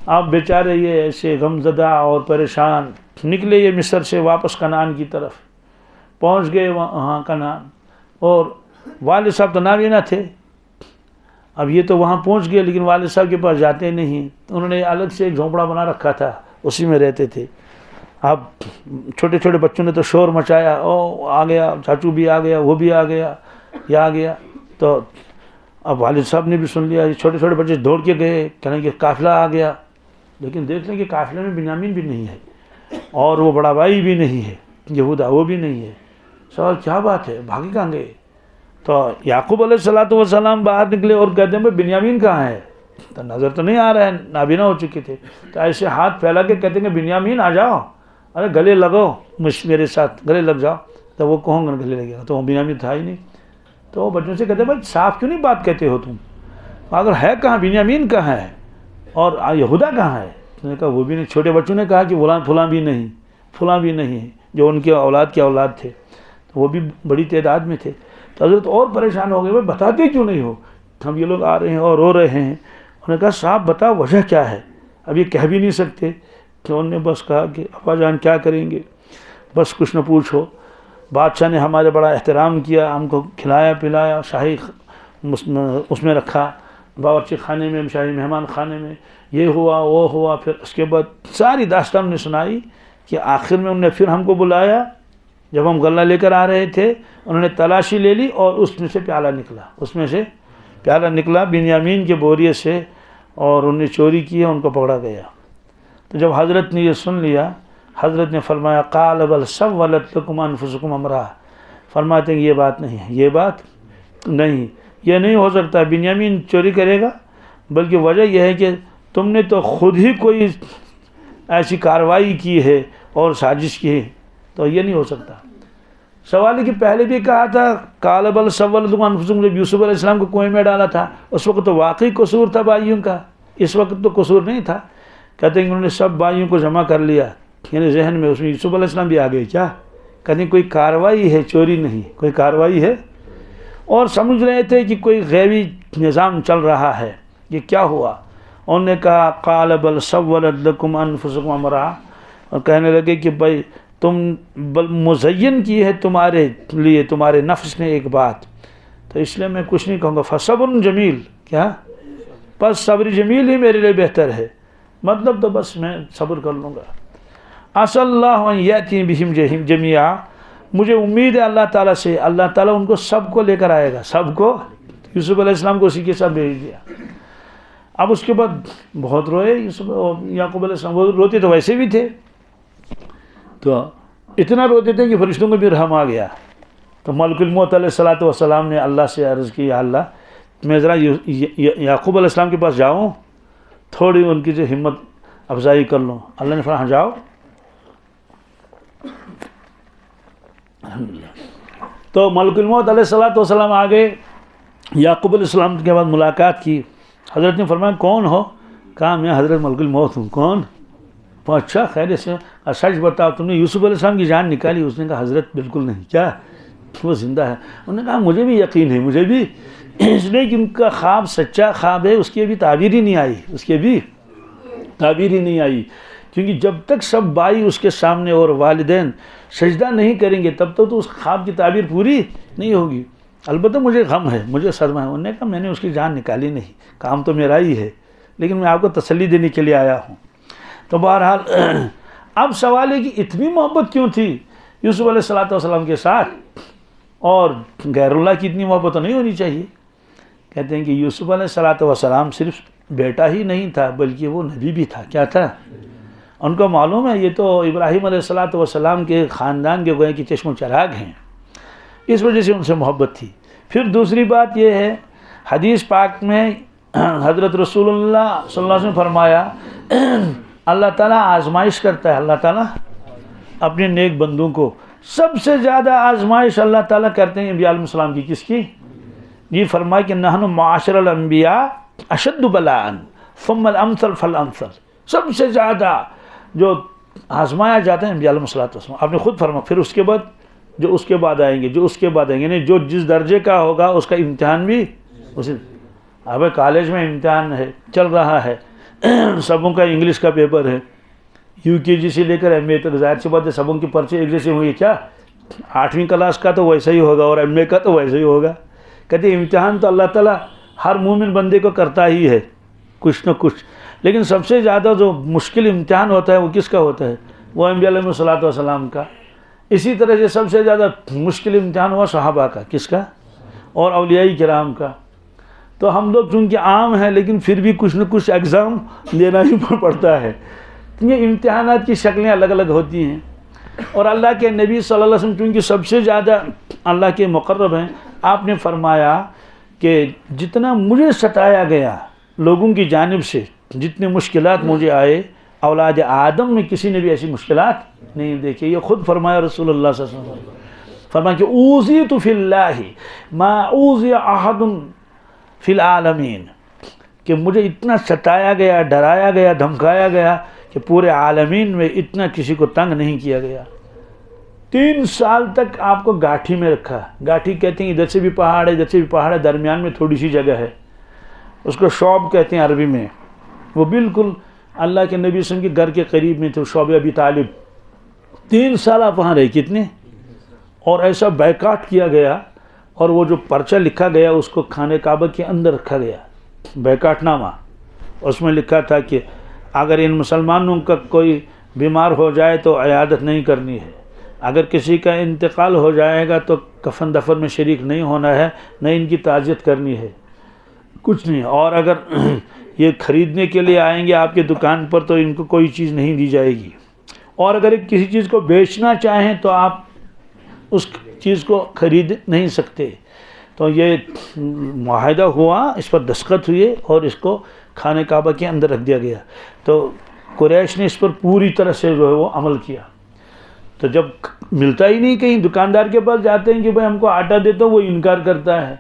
[SPEAKER 1] آپ بیچارے یہ ایسے غمزدہ اور پریشان نکلے یہ مصر سے واپس کنعان کی طرف، پہنچ گئے وہاں کنعان، اور والد صاحب تو نابینا تھے۔ اب یہ تو وہاں پہنچ گئے لیکن والد صاحب کے پاس جاتے نہیں، انہوں نے الگ سے ایک جھونپڑا بنا رکھا تھا، اسی میں رہتے تھے۔ اب چھوٹے چھوٹے بچوں نے تو شور مچایا، او آ گیا چاچو بھی آ گیا، وہ بھی آ گیا، یہ آ گیا، تو اب والد صاحب نے بھی سن لیا، یہ چھوٹے چھوٹے بچے دوڑ کے گئے، کہنے کہ قافلہ آ گیا، لیکن دیکھ لیں کہ قافلے میں بنیامین بھی نہیں ہے، اور وہ بڑا بھائی بھی نہیں ہے یہودا، وہ بھی نہیں ہے۔ سوال کیا بات ہے، بھاگے کہاں گئے؟ تو یعقوب علیہ السلام باہر نکلے اور کہتے ہیں بھائی بنیامین کہاں ہے؟ تو نظر تو نہیں آ رہا ہے، نابینا ہو چکے تھے، تو ایسے ہاتھ پھیلا کے کہتے ہیں کہ بنیامین آ جاؤ، ارے گلے لگو میرے ساتھ، گلے لگ جاؤ۔ تو وہ کہوں گا گلے لگے گا، تو وہ بنیامین تھا ہی نہیں۔ تو وہ بچوں سے کہتے ہیں بھائی صاف کیوں نہیں بات کہتے ہو تم، اگر ہے کہاں بنیامین کہاں ہے اور یہودا کہاں ہے؟ تو نے کہا وہ بھی نہیں۔ چھوٹے بچوں نے کہا کہ فلاں بھی نہیں، فلاں بھی نہیں ہے، جو ان کے اولاد کے اولاد تھے، تو وہ بھی بڑی تعداد میں تھے۔ تو حضرت اور پریشان ہو گئے، بھائی بتاتے کیوں نہیں ہو، ہم یہ لوگ آ رہے ہیں اور رو رہے ہیں۔ انہوں نے کہا صاحب بتاؤ وجہ کیا ہے، اب یہ کہہ بھی نہیں سکتے۔ تو انہوں نے بس کہا کہ ابا جان کیا کریں گے، بس کچھ نہ پوچھو، بادشاہ نے ہمارے بڑا احترام کیا، ہم کو کھلایا پلایا، شاہی اس میں رکھا، باورچی خانے میں، شاہی مہمان خانے میں، یہ ہوا وہ ہوا۔ پھر اس کے بعد ساری داستان نے سنائی کہ آخر میں انہوں نے پھر ہم کو بلایا، جب ہم غلہ لے کر آ رہے تھے انہوں نے تلاشی لے لی اور اس میں سے پیالہ نکلا، اس میں سے پیالہ نکلا بنیامین کے بوریے سے، اور انہوں نے چوری کی ہے، ان کو پکڑا گیا۔ تو جب حضرت نے یہ سن لیا، حضرت نے فرمایا قال بل سولت لکم انفسکم امرا، فرماتے ہیں یہ بات نہیں ہے، یہ بات نہیں، یہ نہیں ہو سکتا بنیامین چوری کرے گا، بلکہ وجہ یہ ہے کہ تم نے تو خود ہی کوئی ایسی کارروائی کی ہے اور سازش کی ہے، تو یہ نہیں ہو سکتا۔ سوال ہے کہ پہلے بھی کہا تھا قال بل سولت لکم انفسکم، جب یوسف علیہ السلام کو کنویں میں ڈالا تھا اس وقت تو واقعی قصور تھا بھائیوں کا، اس وقت تو قصور نہیں تھا۔ کہتے ہیں کہ انہوں نے سب بھائیوں کو جمع کر لیا، یعنی ذہن میں اس میں یوسف علیہ السلام بھی آ گئے کیا، کہتے ہیں کوئی کارروائی ہے، چوری نہیں، کوئی کارروائی ہے، اور سمجھ رہے تھے کہ کوئی غیبی نظام چل رہا ہے، یہ کیا ہوا؟ انہوں نے کہا قال بل سولت لکم انفسکم امرا، اور کہنے لگے کہ بھائی تم بل مزین کی ہے تمہارے لیے تمہارے نفس نے ایک بات، تو اس لیے میں کچھ نہیں کہوں گا، فصبر جمیل، کیا بس صبر جمیل ہی میرے لیے بہتر ہے، مطلب تو بس میں صبر کر لوں گا۔ عسى اللہ ان یأتی بہم جمیعا، مجھے امید ہے اللہ تعالیٰ سے، اللہ تعالیٰ ان کو سب کو لے کر آئے گا، سب کو۔ یوسف علیہ السلام کو اسی کے ساتھ بھیج دیا۔ اب اس کے بعد بہت روئے یوسف یعقوب علیہ السلام، وہ روتے تو ویسے بھی تھے، تو اتنا روتے تھے کہ فرشتوں کو بھی رحم آ گیا۔ تو ملک الموت علیہ السلام نے اللہ سے عرض کی یا اللہ میں ذرا یعقوب علیہ السلام کے پاس جاؤں، تھوڑی ان کی جو ہمت افزائی کر لوں۔ اللہ نے فرمایا ہاں جاؤ۔ تو ملک الموت علیہ السلام آ گئے، یعقوب علیہ السلام کے بعد ملاقات کی۔ حضرت نے فرمایا کون ہو؟ کہا میں حضرت ملک الموت ہوں۔ کون؟ اچھا خیر سے سچ بتاؤ تم نے یوسف علیہ السلام کی جان نکالی؟ اس نے کہا حضرت بالکل نہیں، کیا وہ زندہ ہے؟ انہوں نے کہا مجھے بھی یقین ہے، مجھے بھی، اس لیے کہ ان کا خواب سچا خواب ہے، اس کی ابھی تعبیر ہی نہیں آئی، اس کی بھی تعبیر ہی نہیں آئی، کیونکہ جب تک سب بھائی اس کے سامنے اور والدین سجدہ نہیں کریں گے تب تک تو اس خواب کی تعبیر پوری نہیں ہوگی۔ البتہ مجھے غم ہے، مجھے صدمہ ہے۔ انہوں نے کہا میں نے اس کی جان نکالی نہیں، کام تو میرا ہی ہے، لیکن میں آپ کو تسلی دینے کے لیے آیا ہوں۔ تو بہرحال اب سوال ہے کہ اتنی محبت کیوں تھی یوسف علیہ السلام کے ساتھ، اور غیر اللہ کی اتنی محبت تو نہیں ہونی چاہیے۔ کہتے ہیں کہ یوسف علیہ السلام صرف بیٹا ہی نہیں تھا بلکہ وہ نبی بھی تھا۔ کیا تھا؟ ان کو معلوم ہے یہ تو ابراہیم علیہ السلام کے خاندان کے گویا کہ چشم و چراغ ہیں، اس وجہ سے ان سے محبت تھی۔ پھر دوسری بات یہ ہے، حدیث پاک میں حضرت رسول اللہ صلی اللہ علیہ وسلم فرمایا اللہ تعالیٰ آزمائش کرتا ہے، اللہ تعالیٰ اپنے نیک بندوں کو سب سے زیادہ آزمائش اللہ تعالیٰ کرتے ہیں انبیاء علیہ السلام کی، کس کی؟ یہ فرمایا کہ نحن معاشر الانبیاء اشد بلاء ثم الامثل فالامثل، سب سے زیادہ جو آزمایا جاتا ہے انبیاء علیہ السلام، آپ نے خود فرمایا، پھر اس کے بعد جو اس کے بعد آئیں گے، جو اس کے بعد آئیں گے، یعنی جو جس درجے کا ہوگا اس کا امتحان بھی اسی۔ اب کالج میں امتحان ہے چل رہا ہے، سبوں کا انگلش کا پیپر ہے، یو کے جی سے لے کر ایم اے تک، ظاہر سی بات ہے سبوں کی پرچے ایک جیسے ہوئی، کیا 8ویں کلاس کا تو ویسا ہی ہوگا اور ایم اے کا تو ویسا ہی ہوگا۔ کہتے امتحان تو اللہ تعالیٰ ہر مومن بندے کو کرتا ہی ہے کچھ نہ کچھ، لیکن سب سے زیادہ جو مشکل امتحان ہوتا ہے وہ کس کا ہوتا ہے؟ وہ انبیاء علیہ السلام کا۔ اسی طرح سے سب سے زیادہ مشکل امتحان ہوا صحابہ کا، کس کا؟ اور اولیاء کرام کا۔ تو ہم لوگ چونکہ عام ہیں لیکن پھر بھی کچھ نہ کچھ ایگزام لینا ہی پڑتا ہے۔ یہ امتحانات کی شکلیں الگ الگ ہوتی ہیں، اور اللہ کے نبی صلی اللہ علیہ وسلم چونکہ سب سے زیادہ اللہ کے مقرب ہیں، آپ نے فرمایا کہ جتنا مجھے ستایا گیا لوگوں کی جانب سے، جتنے مشکلات مجھے آئے، اولاد آدم میں کسی نے بھی ایسی مشکلات نہیں دیکھی۔ یہ خود فرمایا رسول اللہ صلی اللہ علیہ وسلم، فرمایا کہ اوذیت فی اللہ ما اوذی احد فی العالمین، کہ مجھے اتنا ستایا گیا، ڈرایا گیا، دھمکایا گیا کہ پورے عالمین میں اتنا کسی کو تنگ نہیں کیا گیا۔ 3 سال تک آپ کو گاٹھی میں رکھا۔ گاٹھی کہتے ہیں ادھر سے بھی پہاڑ ہے، ادھر سے بھی پہاڑ ہے، درمیان میں تھوڑی سی جگہ ہے، اس کو شعب کہتے ہیں عربی میں۔ وہ بالکل اللہ کے نبی صلی اللہ علیہ وسلم کے گھر کے قریب میں تھے، شعب ابی طالب۔ 3 سال آپ وہاں رہے، کتنے؟ اور ایسا بیکاٹ کیا گیا، اور وہ جو پرچہ لکھا گیا اس کو خانہ کعبہ کے اندر رکھا گیا، بیکاٹ نامہ۔ اس میں لکھا تھا کہ اگر ان مسلمانوں کا کوئی بیمار ہو جائے تو عیادت نہیں کرنی ہے، اگر کسی کا انتقال ہو جائے گا تو کفن دفن میں شریک نہیں ہونا ہے، نہ ان کی تعزیت کرنی ہے، کچھ نہیں۔ اور اگر یہ خریدنے کے لیے آئیں گے آپ کے دکان پر تو ان کو کوئی چیز نہیں دی جائے گی، اور اگر کسی چیز کو بیچنا چاہیں تو آپ اس چیز کو خرید نہیں سکتے۔ تو یہ معاہدہ ہوا، اس پر دستخط ہوئے اور اس کو خانہ کعبہ کے اندر رکھ دیا گیا۔ تو قریش نے اس پر پوری طرح سے جو ہے وہ عمل کیا۔ تو جب ملتا ہی نہیں، کہیں دکاندار کے پاس جاتے ہیں کہ بھائی ہم کو آٹا دے تو وہ انکار کرتا ہے،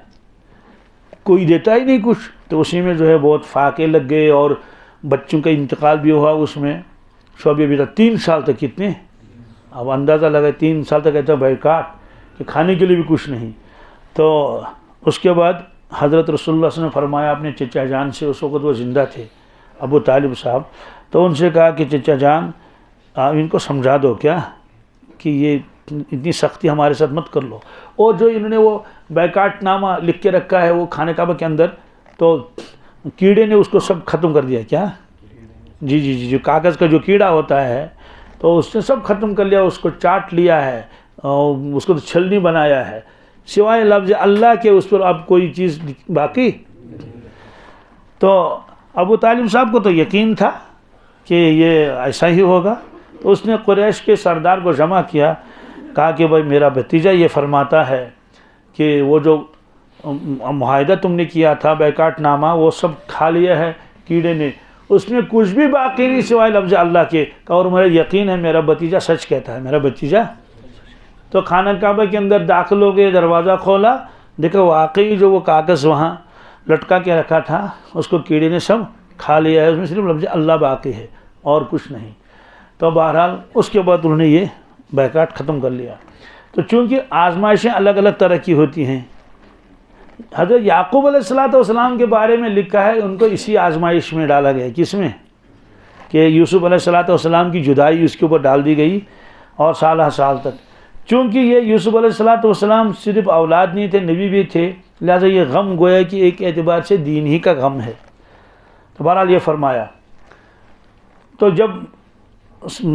[SPEAKER 1] کوئی دیتا ہی نہیں کچھ، تو اسی میں جو ہے بہت فاقے لگ گئے، اور بچوں کا انتقال بھی ہوا اس میں۔ شعبہ بھی 3 سال تک، کتنے؟ اب اندازہ لگا 3 سال تک کہتا ہے بیکاٹ، کہ کھانے کے لیے بھی کچھ نہیں۔ تو اس کے بعد حضرت رسول اللہ صلی اللہ علیہ وسلم نے فرمایا اپنے چچا جان سے، اس وقت وہ زندہ تھے ابو طالب صاحب، تو ان سے کہا کہ چچا جان آپ ان کو سمجھا دو کیا کہ یہ اتنی سختی ہمارے ساتھ مت کر لو۔ اور جو انہوں نے وہ بیکاٹ نامہ لکھ کے رکھا ہے وہ خانہ کعبہ کے اندر، تو کیڑے نے اس کو سب ختم کر دیا۔ کیا؟ جی جی جی، جو کاغذ کا جو کیڑا ہوتا ہے تو اس نے سب ختم کر لیا، اس کو چاٹ لیا ہے، اور اس کو تو چھلنی بنایا ہے، سوائے لفظ اللہ کے اس پر اب کوئی چیز باقی۔ تو ابو طالب صاحب کو تو یقین تھا کہ یہ ایسا ہی ہوگا، تو اس نے قریش کے سردار کو جمع کیا، کہا کہ بھائی میرا بھتیجا یہ فرماتا ہے کہ وہ جو معاہدہ تم نے کیا تھا بیکاٹ نامہ وہ سب کھا لیا ہے کیڑے نے، اس میں کچھ بھی باقی نہیں سوائے لفظ اللہ کے، اور میرا یقین ہے میرا بھتیجا سچ کہتا ہے، میرا بھتیجا۔ تو خانہ کعبہ کے اندر داخل ہو گئے، دروازہ کھولا، دیکھا واقعی جو وہ کاغذ وہاں لٹکا کے رکھا تھا اس کو کیڑے نے سب کھا لیا ہے، اس میں صرف لفظ اللہ باقی ہے اور کچھ نہیں۔ تو بہرحال اس کے بعد انہوں نے یہ بیکاٹ ختم کر لیا۔ تو چونکہ آزمائشیں الگ الگ طرح کی ہوتی ہیں، حضرت یعقوب علیہ السلام کے بارے میں لکھا ہے ان کو اسی آزمائش میں ڈالا گیا، کس میں؟ کہ یوسف علیہ السلام کی جدائی اس کے اوپر ڈال دی گئی، اور سالہ سال تک، چونکہ یہ یوسف علیہ السلام صرف اولاد نہیں تھے، نبی بھی تھے، لہذا یہ غم گویا کہ ایک اعتبار سے دین ہی کا غم ہے۔ تو بہرحال یہ فرمایا، تو جب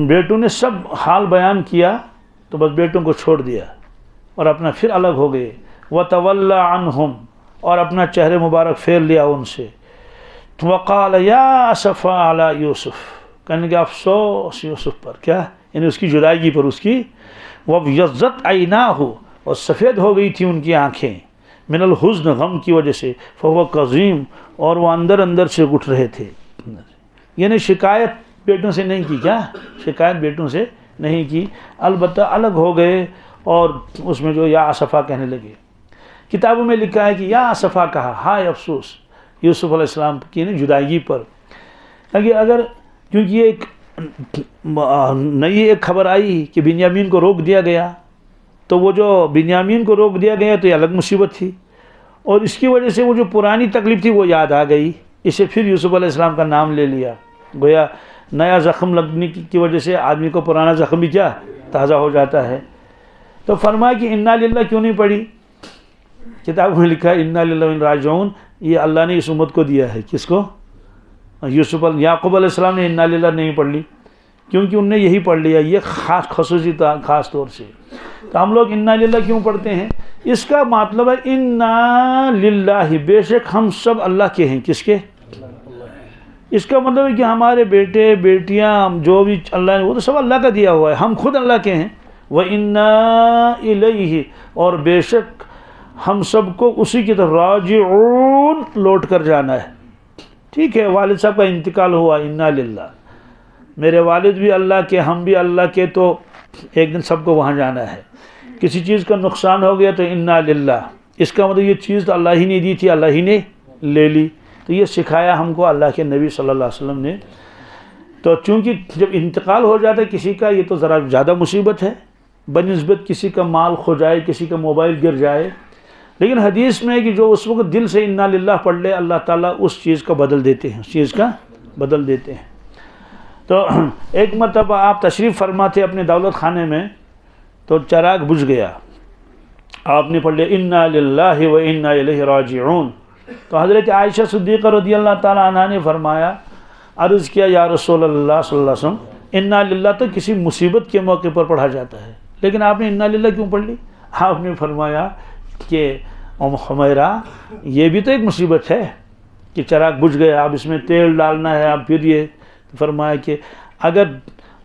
[SPEAKER 1] بیٹوں نے سب حال بیان کیا تو بس بیٹوں کو چھوڑ دیا اور اپنا پھر الگ ہو گئے۔ وَتَوَلَّى عَنْهُمْ، اور اپنا چہرے مبارک پھیر لیا ان سے۔ وَقَالَ يَا أَسَفَا عَلَى يُوسُف، کہنے کہ افسوس یوسف پر، کیا یعنی اس کی جدائیگی پر، اس کی۔ وَابْيَضَّتْ عَيْنَاهُ، اور سفید ہو گئی تھی ان کی آنکھیں، من الحزن غم کی وجہ سے فهو قزیم اور وہ اندر اندر سے اٹھ رہے تھے. یعنی شکایت بیٹوں سے نہیں کی. کیا شکایت بیٹوں سے نہیں کی, البتہ الگ ہو گئے اور اس میں جو یا اسفا کہنے لگے. کتابوں میں لکھا ہے کہ یا اسفا کہا, ہائے افسوس یوسف علیہ السلام کی جدائیگی پر. کیونکہ یہ ایک نئی ایک خبر آئی کہ بنیامین کو روک دیا گیا, تو وہ جو بنیامین کو روک دیا گیا تو یہ الگ مصیبت تھی, اور اس کی وجہ سے وہ جو پرانی تکلیف تھی وہ یاد آ گئی. اسے پھر یوسف علیہ السلام کا نام لے لیا. گویا نیا زخم لگنے کی وجہ سے آدمی کو پرانا زخم بھی کیا تازہ ہو جاتا ہے. تو فرمایا کہ انا للہ کیوں نہیں پڑھی؟ کتاب میں لکھا ہے انا للہ و انا راجعون, یہ اللہ نے اس امت کو دیا ہے. کس کو؟ یعقوب علیہ السلام نے انا للہ نہیں پڑھ لی کیونکہ انہوں نے یہی پڑھ لیا, یہ خاص خصوصی خاص طور سے. تو ہم لوگ انا للہ کیوں پڑھتے ہیں؟ اس کا مطلب ہے انا للہ, بے شک ہم سب اللہ کے ہیں. کس کے؟ اس کا مطلب ہے کہ ہمارے بیٹے بیٹیاں جو بھی اللہ نے, وہ تو سب اللہ کا دیا ہوا ہے, ہم خود اللہ کے ہیں. وَإِنَّا إِلَيْهِ, اور بے شک ہم سب کو اسی کی طرف راجعون, لوٹ کر جانا ہے. ٹھیک ہے, والد صاحب کا انتقال ہوا, انا للہ, میرے والد بھی اللہ کے, ہم بھی اللہ کے, تو ایک دن سب کو وہاں جانا ہے. کسی چیز کا نقصان ہو گیا تو انا للہ, اس کا مطلب یہ چیز تو اللہ ہی نے دی تھی, اللہ ہی نے لے لی. تو یہ سکھایا ہم کو اللہ کے نبی صلی اللہ علیہ وسلم نے. تو چونکہ جب انتقال ہو جاتا ہے کسی کا, یہ تو ذرا زیادہ مصیبت ہے بنسبت کسی کا مال کھو جائے, کسی کا موبائل گر جائے. لیکن حدیث میں ہے کہ جو اس وقت دل سے انا للہ پڑھ لے, اللہ تعالیٰ اس چیز کا بدل دیتے ہیں, اس چیز کا بدل دیتے ہیں. تو ایک مرتبہ آپ تشریف فرما تھے اپنے دولت خانے میں, تو چراغ بجھ گیا, آپ نے پڑھ لیا انا للہ و انا الیہ راجعون. تو حضرت عائشہ صدیقہ رضی اللہ تعالیٰ عنہ نے فرمایا, عرض کیا یا رسول اللہ صلی اللہ علیہ وسلم, انا للہ تو کسی مصیبت کے موقع پر پڑھا جاتا ہے, لیکن آپ نے انا للہ کیوں پڑھ لی؟ آپ نے فرمایا کہ ام حمیرہ, یہ بھی تو ایک مصیبت ہے کہ چراغ بجھ گیا, اب اس میں تیل ڈالنا ہے, اب پھر یہ. فرمایا کہ اگر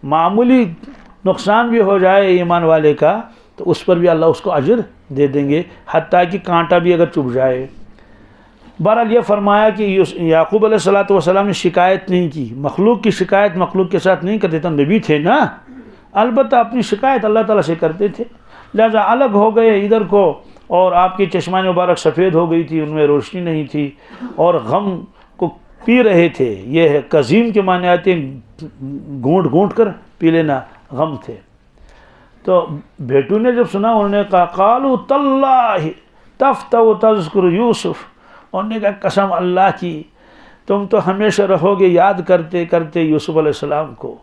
[SPEAKER 1] معمولی نقصان بھی ہو جائے ایمان والے کا تو اس پر بھی اللہ اس کو اجر دے دیں گے, حتیٰ کہ کانٹا بھی اگر چبھ جائے. بہرحال یہ فرمایا کہ یعقوب علیہ السلام نے شکایت نہیں کی, مخلوق کی شکایت مخلوق کے ساتھ نہیں کرتے تھے, نبی تھے نا, البتہ اپنی شکایت اللہ تعالیٰ سے کرتے تھے. لہذا الگ ہو گئے ادھر کو, اور آپ کی چشمان مبارک سفید ہو گئی تھی, ان میں روشنی نہیں تھی, اور غم کو پی رہے تھے. یہ ہے قزیم کے معنی آتے ہیں گھونٹ گھونٹ کر پی لینا, غم تھے. تو بیٹوں نے جب سنا, انہوں نے کہا قالوا تاللہ تفتأ تذکر یوسف, انہوں نے کہا قسم اللہ کی تم تو ہمیشہ رہو گے یاد کرتے کرتے یوسف علیہ السلام کو,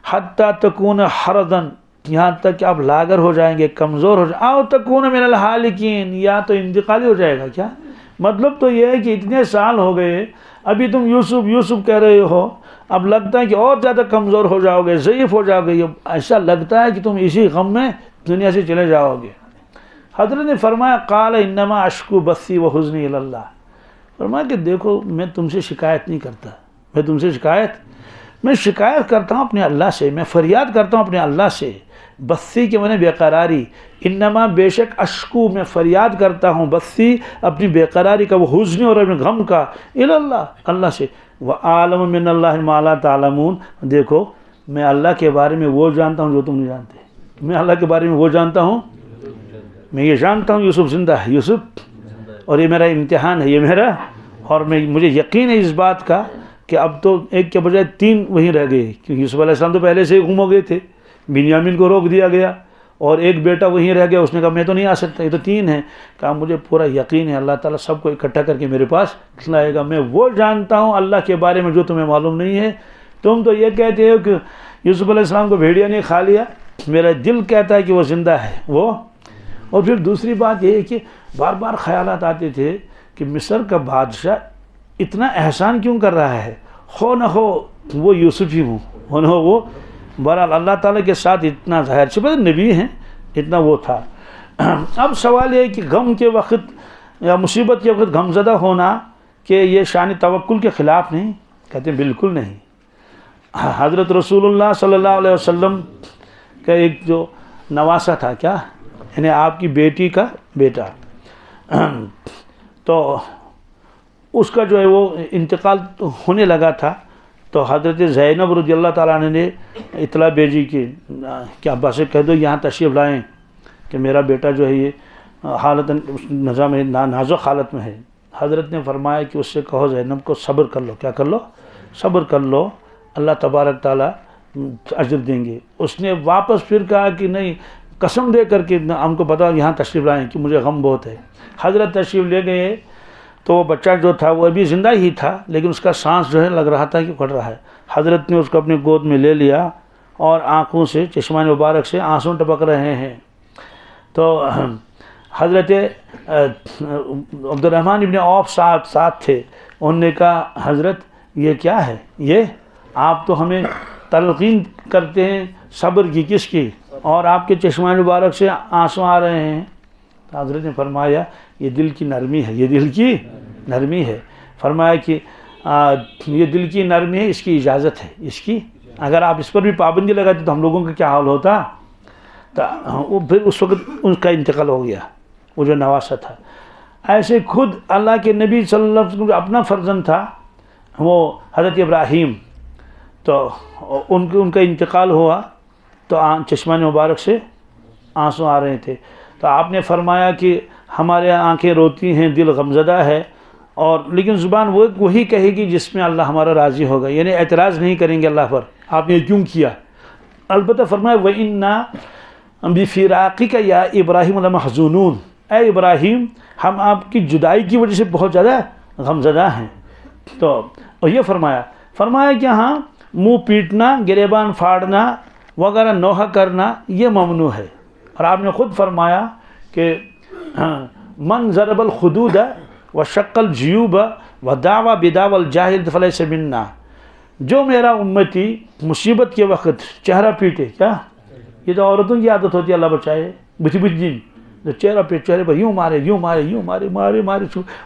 [SPEAKER 1] حتیٰ تکون حردن, یہاں تک کہ آپ لاغر ہو جائیں گے, کمزور ہو جائیں, او تکون من الحالکین, یا تو انتقالی ہو جائے گا. کیا مطلب؟ تو یہ ہے کہ اتنے سال ہو گئے, ابھی تم یوسف یوسف کہہ رہے ہو, اب لگتا ہے کہ اور زیادہ کمزور ہو جاؤ گے, ضعیف ہو جاؤ گے, ایسا لگتا ہے کہ تم اسی غم میں دنیا سے چلے جاؤ گے. حضرت نے فرمایا قال انما اشکو بثی و حزنی الی اللہ, فرمایا کہ دیکھو میں تم سے شکایت نہیں کرتا, میں شکایت کرتا ہوں اپنے اللہ سے, میں فریاد کرتا ہوں اپنے اللہ سے. بثی کے معنی بے قراری, انما بے شک اشکو میں فریاد کرتا ہوں, بثی اپنی بے قراری کا, وہ حزن اور اپنے غم کا, الی اللہ اللہ سے. وَعَالَمُ مِنَ اللَّهِ مَا لَا تَعْلَمُونَ, دیکھو میں اللہ کے بارے میں وہ جانتا ہوں جو تم نہیں جانتے, میں اللہ کے بارے میں وہ جانتا ہوں, میں یہ جانتا ہوں یوسف زندہ ہے, یوسف, اور یہ میرا امتحان ہے, یہ میرا, اور مجھے یقین ہے اس بات کا کہ اب تو ایک کے بجائے 3 وہیں رہ گئے, کیونکہ یوسف علیہ السلام تو پہلے سے ہی گم ہو گئے تھے, بنیامین کو روک دیا گیا, اور ایک بیٹا وہیں رہ گیا, اس نے کہا میں تو نہیں آ سکتا, یہ تو 3 ہیں. کہا مجھے پورا یقین ہے اللہ تعالیٰ سب کو اکٹھا کر کے میرے پاس لائے گا, میں وہ جانتا ہوں اللہ کے بارے میں جو تمہیں معلوم نہیں ہے. تم تو یہ کہتے ہو کہ یوسف علیہ السلام کو بھیڑیا نے کھا لیا, میرا دل کہتا ہے کہ وہ زندہ ہے وہ. اور پھر دوسری بات یہ ہے کہ بار بار خیالات آتے تھے کہ مصر کا بادشاہ اتنا احسان کیوں کر رہا ہے, ہو نہ ہو وہ یوسف ہی ہوں, ہو نہ ہو وہ. بہرحال اللہ تعالیٰ کے ساتھ اتنا ظاہر چھپا نبی ہیں, اتنا وہ تھا. اب سوال یہ ہے کہ غم کے وقت یا مصیبت کے وقت غمزدہ ہونا کہ یہ شان توکل کے خلاف نہیں؟ کہتے ہیں بالکل نہیں. حضرت رسول اللہ صلی اللہ علیہ وسلم کا ایک جو نواسہ تھا, کیا یعنی آپ کی بیٹی کا بیٹا, تو اس کا جو ہے وہ انتقال ہونے لگا تھا، تو حضرت زینب رضی اللہ تعالیٰ عنہ نے اطلاع بھیجی کہ ابا سے کہہ دو یہاں تشریف لائیں کہ میرا بیٹا جو ہے یہ حالت نظام نازک حالت میں ہے۔ حضرت نے فرمایا کہ اس سے کہو زینب کو صبر کر لو، کیا کر لو؟ صبر کر لو، اللہ تبارک تعالیٰ اجر دیں گے۔ اس نے واپس پھر کہا کہ نہیں، قسم دے کر کے ہم کو بتاؤ یہاں تشریف لائیں کہ مجھے غم بہت ہے۔ حضرت تشریف لے گئے تو وہ بچہ جو تھا وہ ابھی زندہ ہی تھا، لیکن اس کا سانس جو ہے لگ رہا تھا کہ کٹ رہا ہے۔ حضرت نے اس کو اپنی گود میں لے لیا اور آنکھوں سے چشمان مبارک سے آنسو ٹپک رہے ہیں۔ تو حضرت عبد الرحمن ابن عوف صاحب ساتھ تھے، انہوں نے کہا حضرت یہ کیا ہے؟ یہ آپ تو ہمیں تلقین کرتے ہیں صبر کی، کس کی؟ اور آپ کے چشمان مبارک سے آنسو آ رہے ہیں۔ تو حضرت نے فرمایا یہ دل کی نرمی ہے، یہ دل کی نرمی ہے۔ فرمایا کہ یہ دل کی نرمی ہے، اس کی اجازت ہے، اس کی اگر آپ اس پر بھی پابندی لگاتے تو ہم لوگوں کا کیا حال ہوتا؟ تو وہ پھر اس وقت ان کا انتقال ہو گیا، وہ جو نواسہ تھا۔ ایسے خود اللہ کے نبی صلی اللہ علیہ وسلم اپنا فرزند تھا وہ حضرت ابراہیم، تو ان کا انتقال ہوا تو چشمان مبارک سے آنسو آ رہے تھے۔ تو آپ نے فرمایا کہ ہمارے آنکھیں روتی ہیں، دل غمزدہ ہے، اور لیکن زبان وہی کہے گی جس میں اللہ ہمارا راضی ہوگا، یعنی اعتراض نہیں کریں گے اللہ پر آپ نے کیوں کیا۔ البتہ فرمایا وَإِنَّا بِفِرَاقِكَ يَا إِبْرَاهِيمُ لَمَحْزُونُونَ، اے ابراہیم ہم آپ کی جدائی کی وجہ سے بہت زیادہ غمزدہ ہیں۔ تو اور یہ فرمایا کہ ہاں منہ پیٹنا، گریبان پھاڑنا وغیرہ نوحہ کرنا یہ ممنوع ہے۔ اور آپ نے خود فرمایا کہ من ضرب الخدود وشق الجیوب ودعوى بدعوى الجاہل فلیس منا، جو میرا امتی مصیبت کے وقت چہرہ پیٹے، کیا یہ تو عورتوں کی عادت ہوتی ہے، اللہ بچائے، بچ جن جو چہرے پر یوں مارے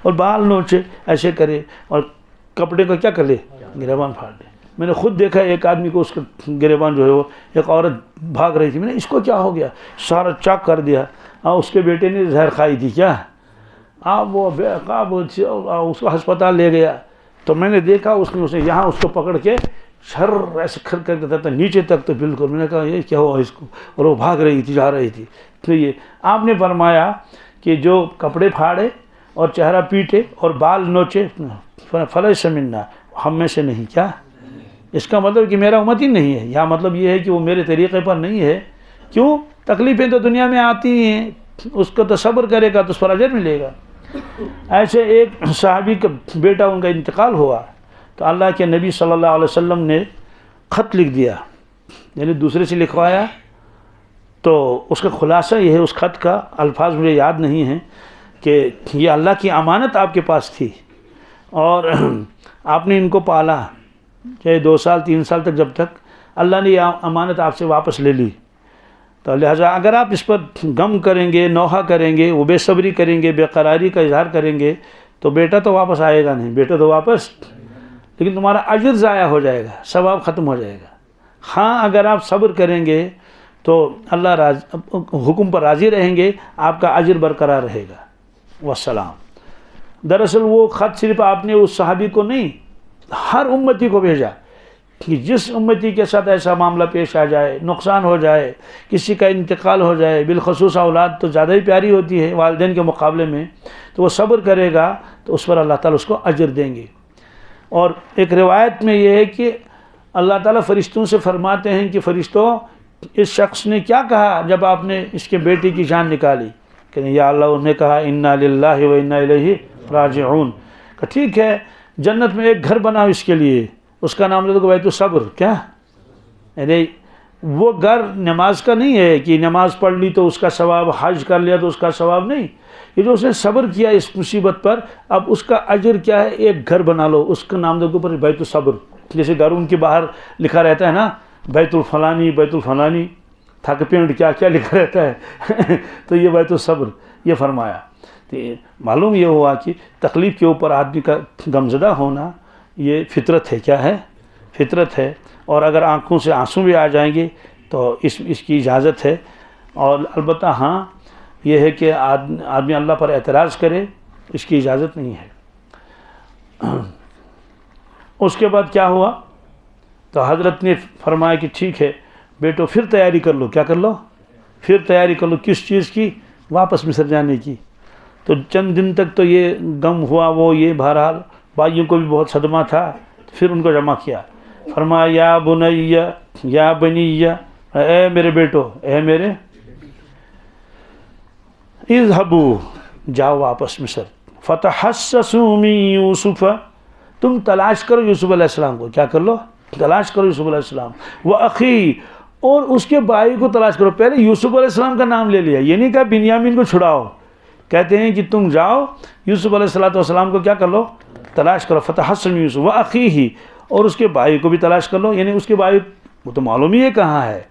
[SPEAKER 1] اور بال نوچے ایسے کرے اور کپڑے کو کیا کر لے، گریبان پھاڑ لے۔ میں نے خود دیکھا ایک آدمی کو، اس کا گریبان جو ہے وہ، ایک عورت بھاگ رہی تھی، میں نے اس کو کیا ہو گیا، سارا چاک کر دیا، اس کے بیٹے نے زہر کھائی تھی کیا، وہ اس کو ہسپتال لے گیا۔ تو میں نے دیکھا اس نے یہاں اس کو پکڑ کے شر ایسے کر دیتا تھا نیچے تک، تو بالکل میں نے کہا یہ کیا ہوا اس کو، اور وہ بھاگ رہی تھی، جا رہی تھی۔ تو یہ آپ نے فرمایا کہ جو کپڑے پھاڑے اور چہرہ پیٹے اور بال نوچے فلیس منا، ہم میں سے نہیں۔ کیا اس کا مطلب کہ میرا امتی نہیں ہے، یا مطلب یہ ہے کہ وہ میرے طریقے پر نہیں ہے؟ کیوں؟ تکلیفیں تو دنیا میں آتی ہیں، اس کو تو صبر کرے گا تو اس پر اجر ملے گا۔ ایسے ایک صحابی کا بیٹا ان کا انتقال ہوا، تو اللہ کے نبی صلی اللہ علیہ وسلم نے خط لکھ دیا، یعنی دوسرے سے لکھوایا۔ تو اس کا خلاصہ یہ ہے، اس خط کا الفاظ مجھے یاد نہیں ہیں، کہ یہ اللہ کی امانت آپ کے پاس تھی اور آپ نے ان کو پالا، چاہے 2 سال 3 سال تک، جب تک اللہ نے یہ امانت آپ سے واپس لے لی۔ تو لہٰذا اگر آپ اس پر غم کریں گے، نوحہ کریں گے، وہ بے صبری کریں گے، بے قراری کا اظہار کریں گے، تو بیٹا تو واپس آئے گا نہیں، بیٹا تو واپس، لیکن تمہارا اجر ضائع ہو جائے گا، ثواب ختم ہو جائے گا۔ ہاں اگر آپ صبر کریں گے تو اللہ حکم پر راضی رہیں گے، آپ کا اجر برقرار رہے گا۔ والسلام۔ دراصل وہ خط صرف آپ نے اس صحابی کو نہیں، ہر امتی کو بھیجا، کہ جس امتی کے ساتھ ایسا معاملہ پیش آ جائے، نقصان ہو جائے، کسی کا انتقال ہو جائے، بالخصوص اولاد تو زیادہ ہی پیاری ہوتی ہے والدین کے مقابلے میں، تو وہ صبر کرے گا تو اس پر اللہ تعالیٰ اس کو اجر دیں گے۔ اور ایک روایت میں یہ ہے کہ اللہ تعالیٰ فرشتوں سے فرماتے ہیں کہ فرشتوں، اس شخص نے کیا کہا جب آپ نے اس کے بیٹے کی جان نکالی؟ کہ یا اللہ، انہوں نے کہا انا للہ و انا الیہ راجعون، کہ ٹھیک ہے جنت میں ایک گھر بناؤ اس کے لیے، اس کا نام لے دو بیت الصبر۔ کیا یعنی وہ گھر نماز کا نہیں ہے کہ نماز پڑھ لی تو اس کا ثواب، حج کر لیا تو اس کا ثواب، نہیں، یہ جو اس نے صبر کیا اس مصیبت پر، اب اس کا اجر کیا ہے؟ ایک گھر بنا لو، اس کا نام دو پر بیت الصبر۔ جیسے گھروں کے باہر لکھا رہتا ہے نا، بیت الفلانی، بیت الفلانی، تھک پینٹ کیا کیا لکھا رہتا ہے تو یہ بیت الصبر یہ فرمایا۔ تو معلوم یہ ہوا کہ تکلیف کے اوپر آدمی کا غمزدہ ہونا یہ فطرت ہے۔ کیا ہے؟ فطرت ہے۔ اور اگر آنکھوں سے آنسو بھی آ جائیں گے تو اس کی اجازت ہے۔ اور البتہ ہاں یہ ہے کہ آدمی اللہ پر اعتراض کرے، اس کی اجازت نہیں ہے۔ اس کے بعد کیا ہوا؟ تو حضرت نے فرمایا کہ ٹھیک ہے بیٹو، پھر تیاری کر لو۔ کیا کر لو؟ پھر تیاری کر لو۔ کس چیز کی؟ واپس مصر جانے کی۔ تو چند دن تک تو یہ غم ہوا، وہ یہ بہرحال بھائیوں کو بھی بہت صدمہ تھا۔ پھر ان کو جمع کیا، فرمایا یا بنی یا بنی، اے میرے بیٹو، اے میرے، اذهبوا، جاؤ واپس مصر، فتحسسوا من یوسف، تم تلاش کرو یوسف علیہ السلام کو۔ کیا کر لو؟ تلاش کرو یوسف علیہ السلام، وأخی، اور اس کے بھائی کو تلاش کرو۔ پہلے یوسف علیہ السلام کا نام لے لیا، یہ نہیں کہا بنیامین کو چھڑاؤ، کہتے ہیں کہ تم جاؤ یوسف علیہ السلام کو کیا کر لو؟ تلاش کرو۔ فتحسسوا من یوسف وأخیہ، اور اس کے بھائی کو بھی تلاش کر لو، یعنی اس کے بھائی وہ تو معلوم ہی ہے کہاں ہے،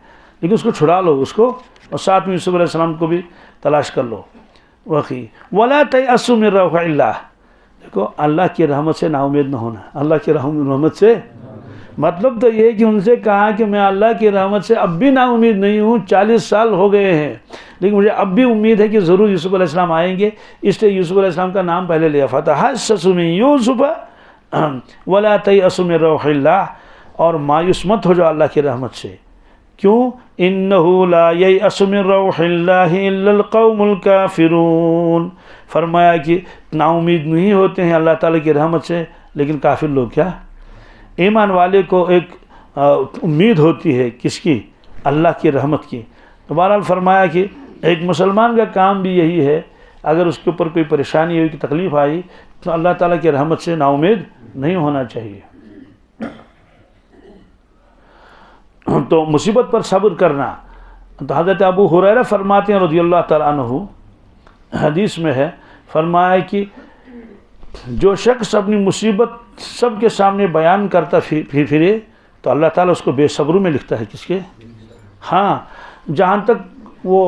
[SPEAKER 1] لیکن اس کو چھڑا لو اس کو، اور ساتھ میں یوسف علیہ السلام کو بھی تلاش کر لو۔ وقی ولا تیأسوا من روح اللہ، دیکھو اللہ کی رحمت سے نا امید نہ ہونا، اللہ کی رحمت سے، مطلب تو یہ کہ ان سے کہا کہ میں اللہ کی رحمت سے اب بھی نا امید نہیں ہوں، 40 سال ہو گئے ہیں، لیکن مجھے اب بھی امید ہے کہ ضرور یوسف علیہ السلام آئیں گے، اس لیے یوسف علیہ السلام کا نام پہلے لیا، فتحسسوا من یوسف ولا تیأسوا من روح اللہ، اور مایوس مت ہو جاؤ اللہ کی رحمت سے۔ کیوں؟ انہ لا ییأس من روح اللہ الا القوم الکافرون، فرمایا کہ نا امید نہیں ہوتے ہیں اللہ تعالیٰ کی رحمت سے لیکن کافر لوگ۔ کیا؟ ایمان والے کو ایک امید ہوتی ہے، کس کی؟ اللہ کی رحمت کی۔ تو بہرحال فرمایا کہ ایک مسلمان کا کام بھی یہی ہے، اگر اس کے اوپر کوئی پریشانی ہوئی، کوئی تکلیف آئی، تو اللہ تعالیٰ کی رحمت سے نا امید نہیں ہونا چاہیے۔ تو مصیبت پر صبر کرنا۔ تو حضرت ابو ہریرہ فرماتے ہیں رضی اللہ تعالیٰ عنہ، حدیث میں ہے، فرمایا کہ جو شخص اپنی مصیبت سب کے سامنے بیان کرتا پھرے تو اللہ تعالیٰ اس کو بے صبروں میں لکھتا ہے۔ کس کے؟ ہاں، جہاں تک وہ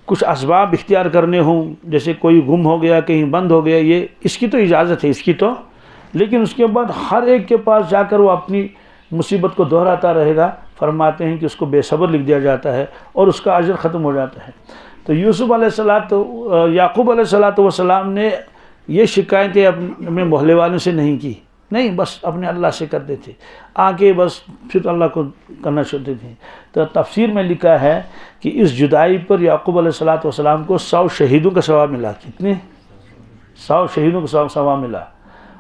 [SPEAKER 1] کچھ اسباب اختیار کرنے ہوں، جیسے کوئی گم ہو گیا، کہیں بند ہو گیا، یہ اس کی تو اجازت ہے، اس کی تو، لیکن اس کے بعد ہر ایک کے پاس جا کر وہ اپنی مصیبت کو دہراتا رہے گا، فرماتے ہیں کہ اس کو بے صبر لکھ دیا جاتا ہے اور اس کا اجر ختم ہو جاتا ہے۔ تو یوسف علیہ یعقوب علیہ السلام نے یہ شکایتیں اپنے محلے والوں سے نہیں کی، نہیں، بس اپنے اللہ سے کرتے تھے، آگے بس پھر اللہ کو کرنا چاہتے تھے۔ تو تفسیر میں لکھا ہے کہ اس جدائی پر یعقوب علیہ السلام کو 100 شہیدوں کا ثواب ملا۔ کتنے؟ 100 شہیدوں کا ثواب ملا۔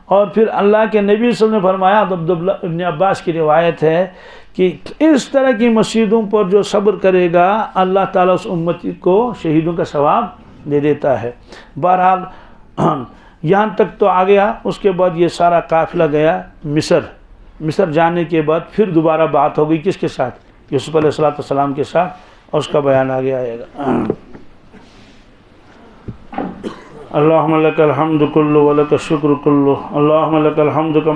[SPEAKER 1] اور پھر اللہ کے نبی صلی اللہ علیہ وسلم نے فرمایا، عبداللہ ابن عباس کی روایت ہے کہ اس طرح کی مصیبتوں پر جو صبر کرے گا اللہ تعالیٰ اس امتی کو شہیدوں کا ثواب دے دیتا ہے۔ بہرحال یہاں تک تو آ گیا۔ اس کے بعد یہ سارا قافلہ گیا مصر جانے کے بعد پھر دوبارہ بات ہو گئی کس کے ساتھ؟ یوسف علیہ السلام کے ساتھ، اور اس کا بیان آگے آئے گا۔ اللہم لک الحمد کلہ ولک الشکر کلہ، اللہم لک الحمد کما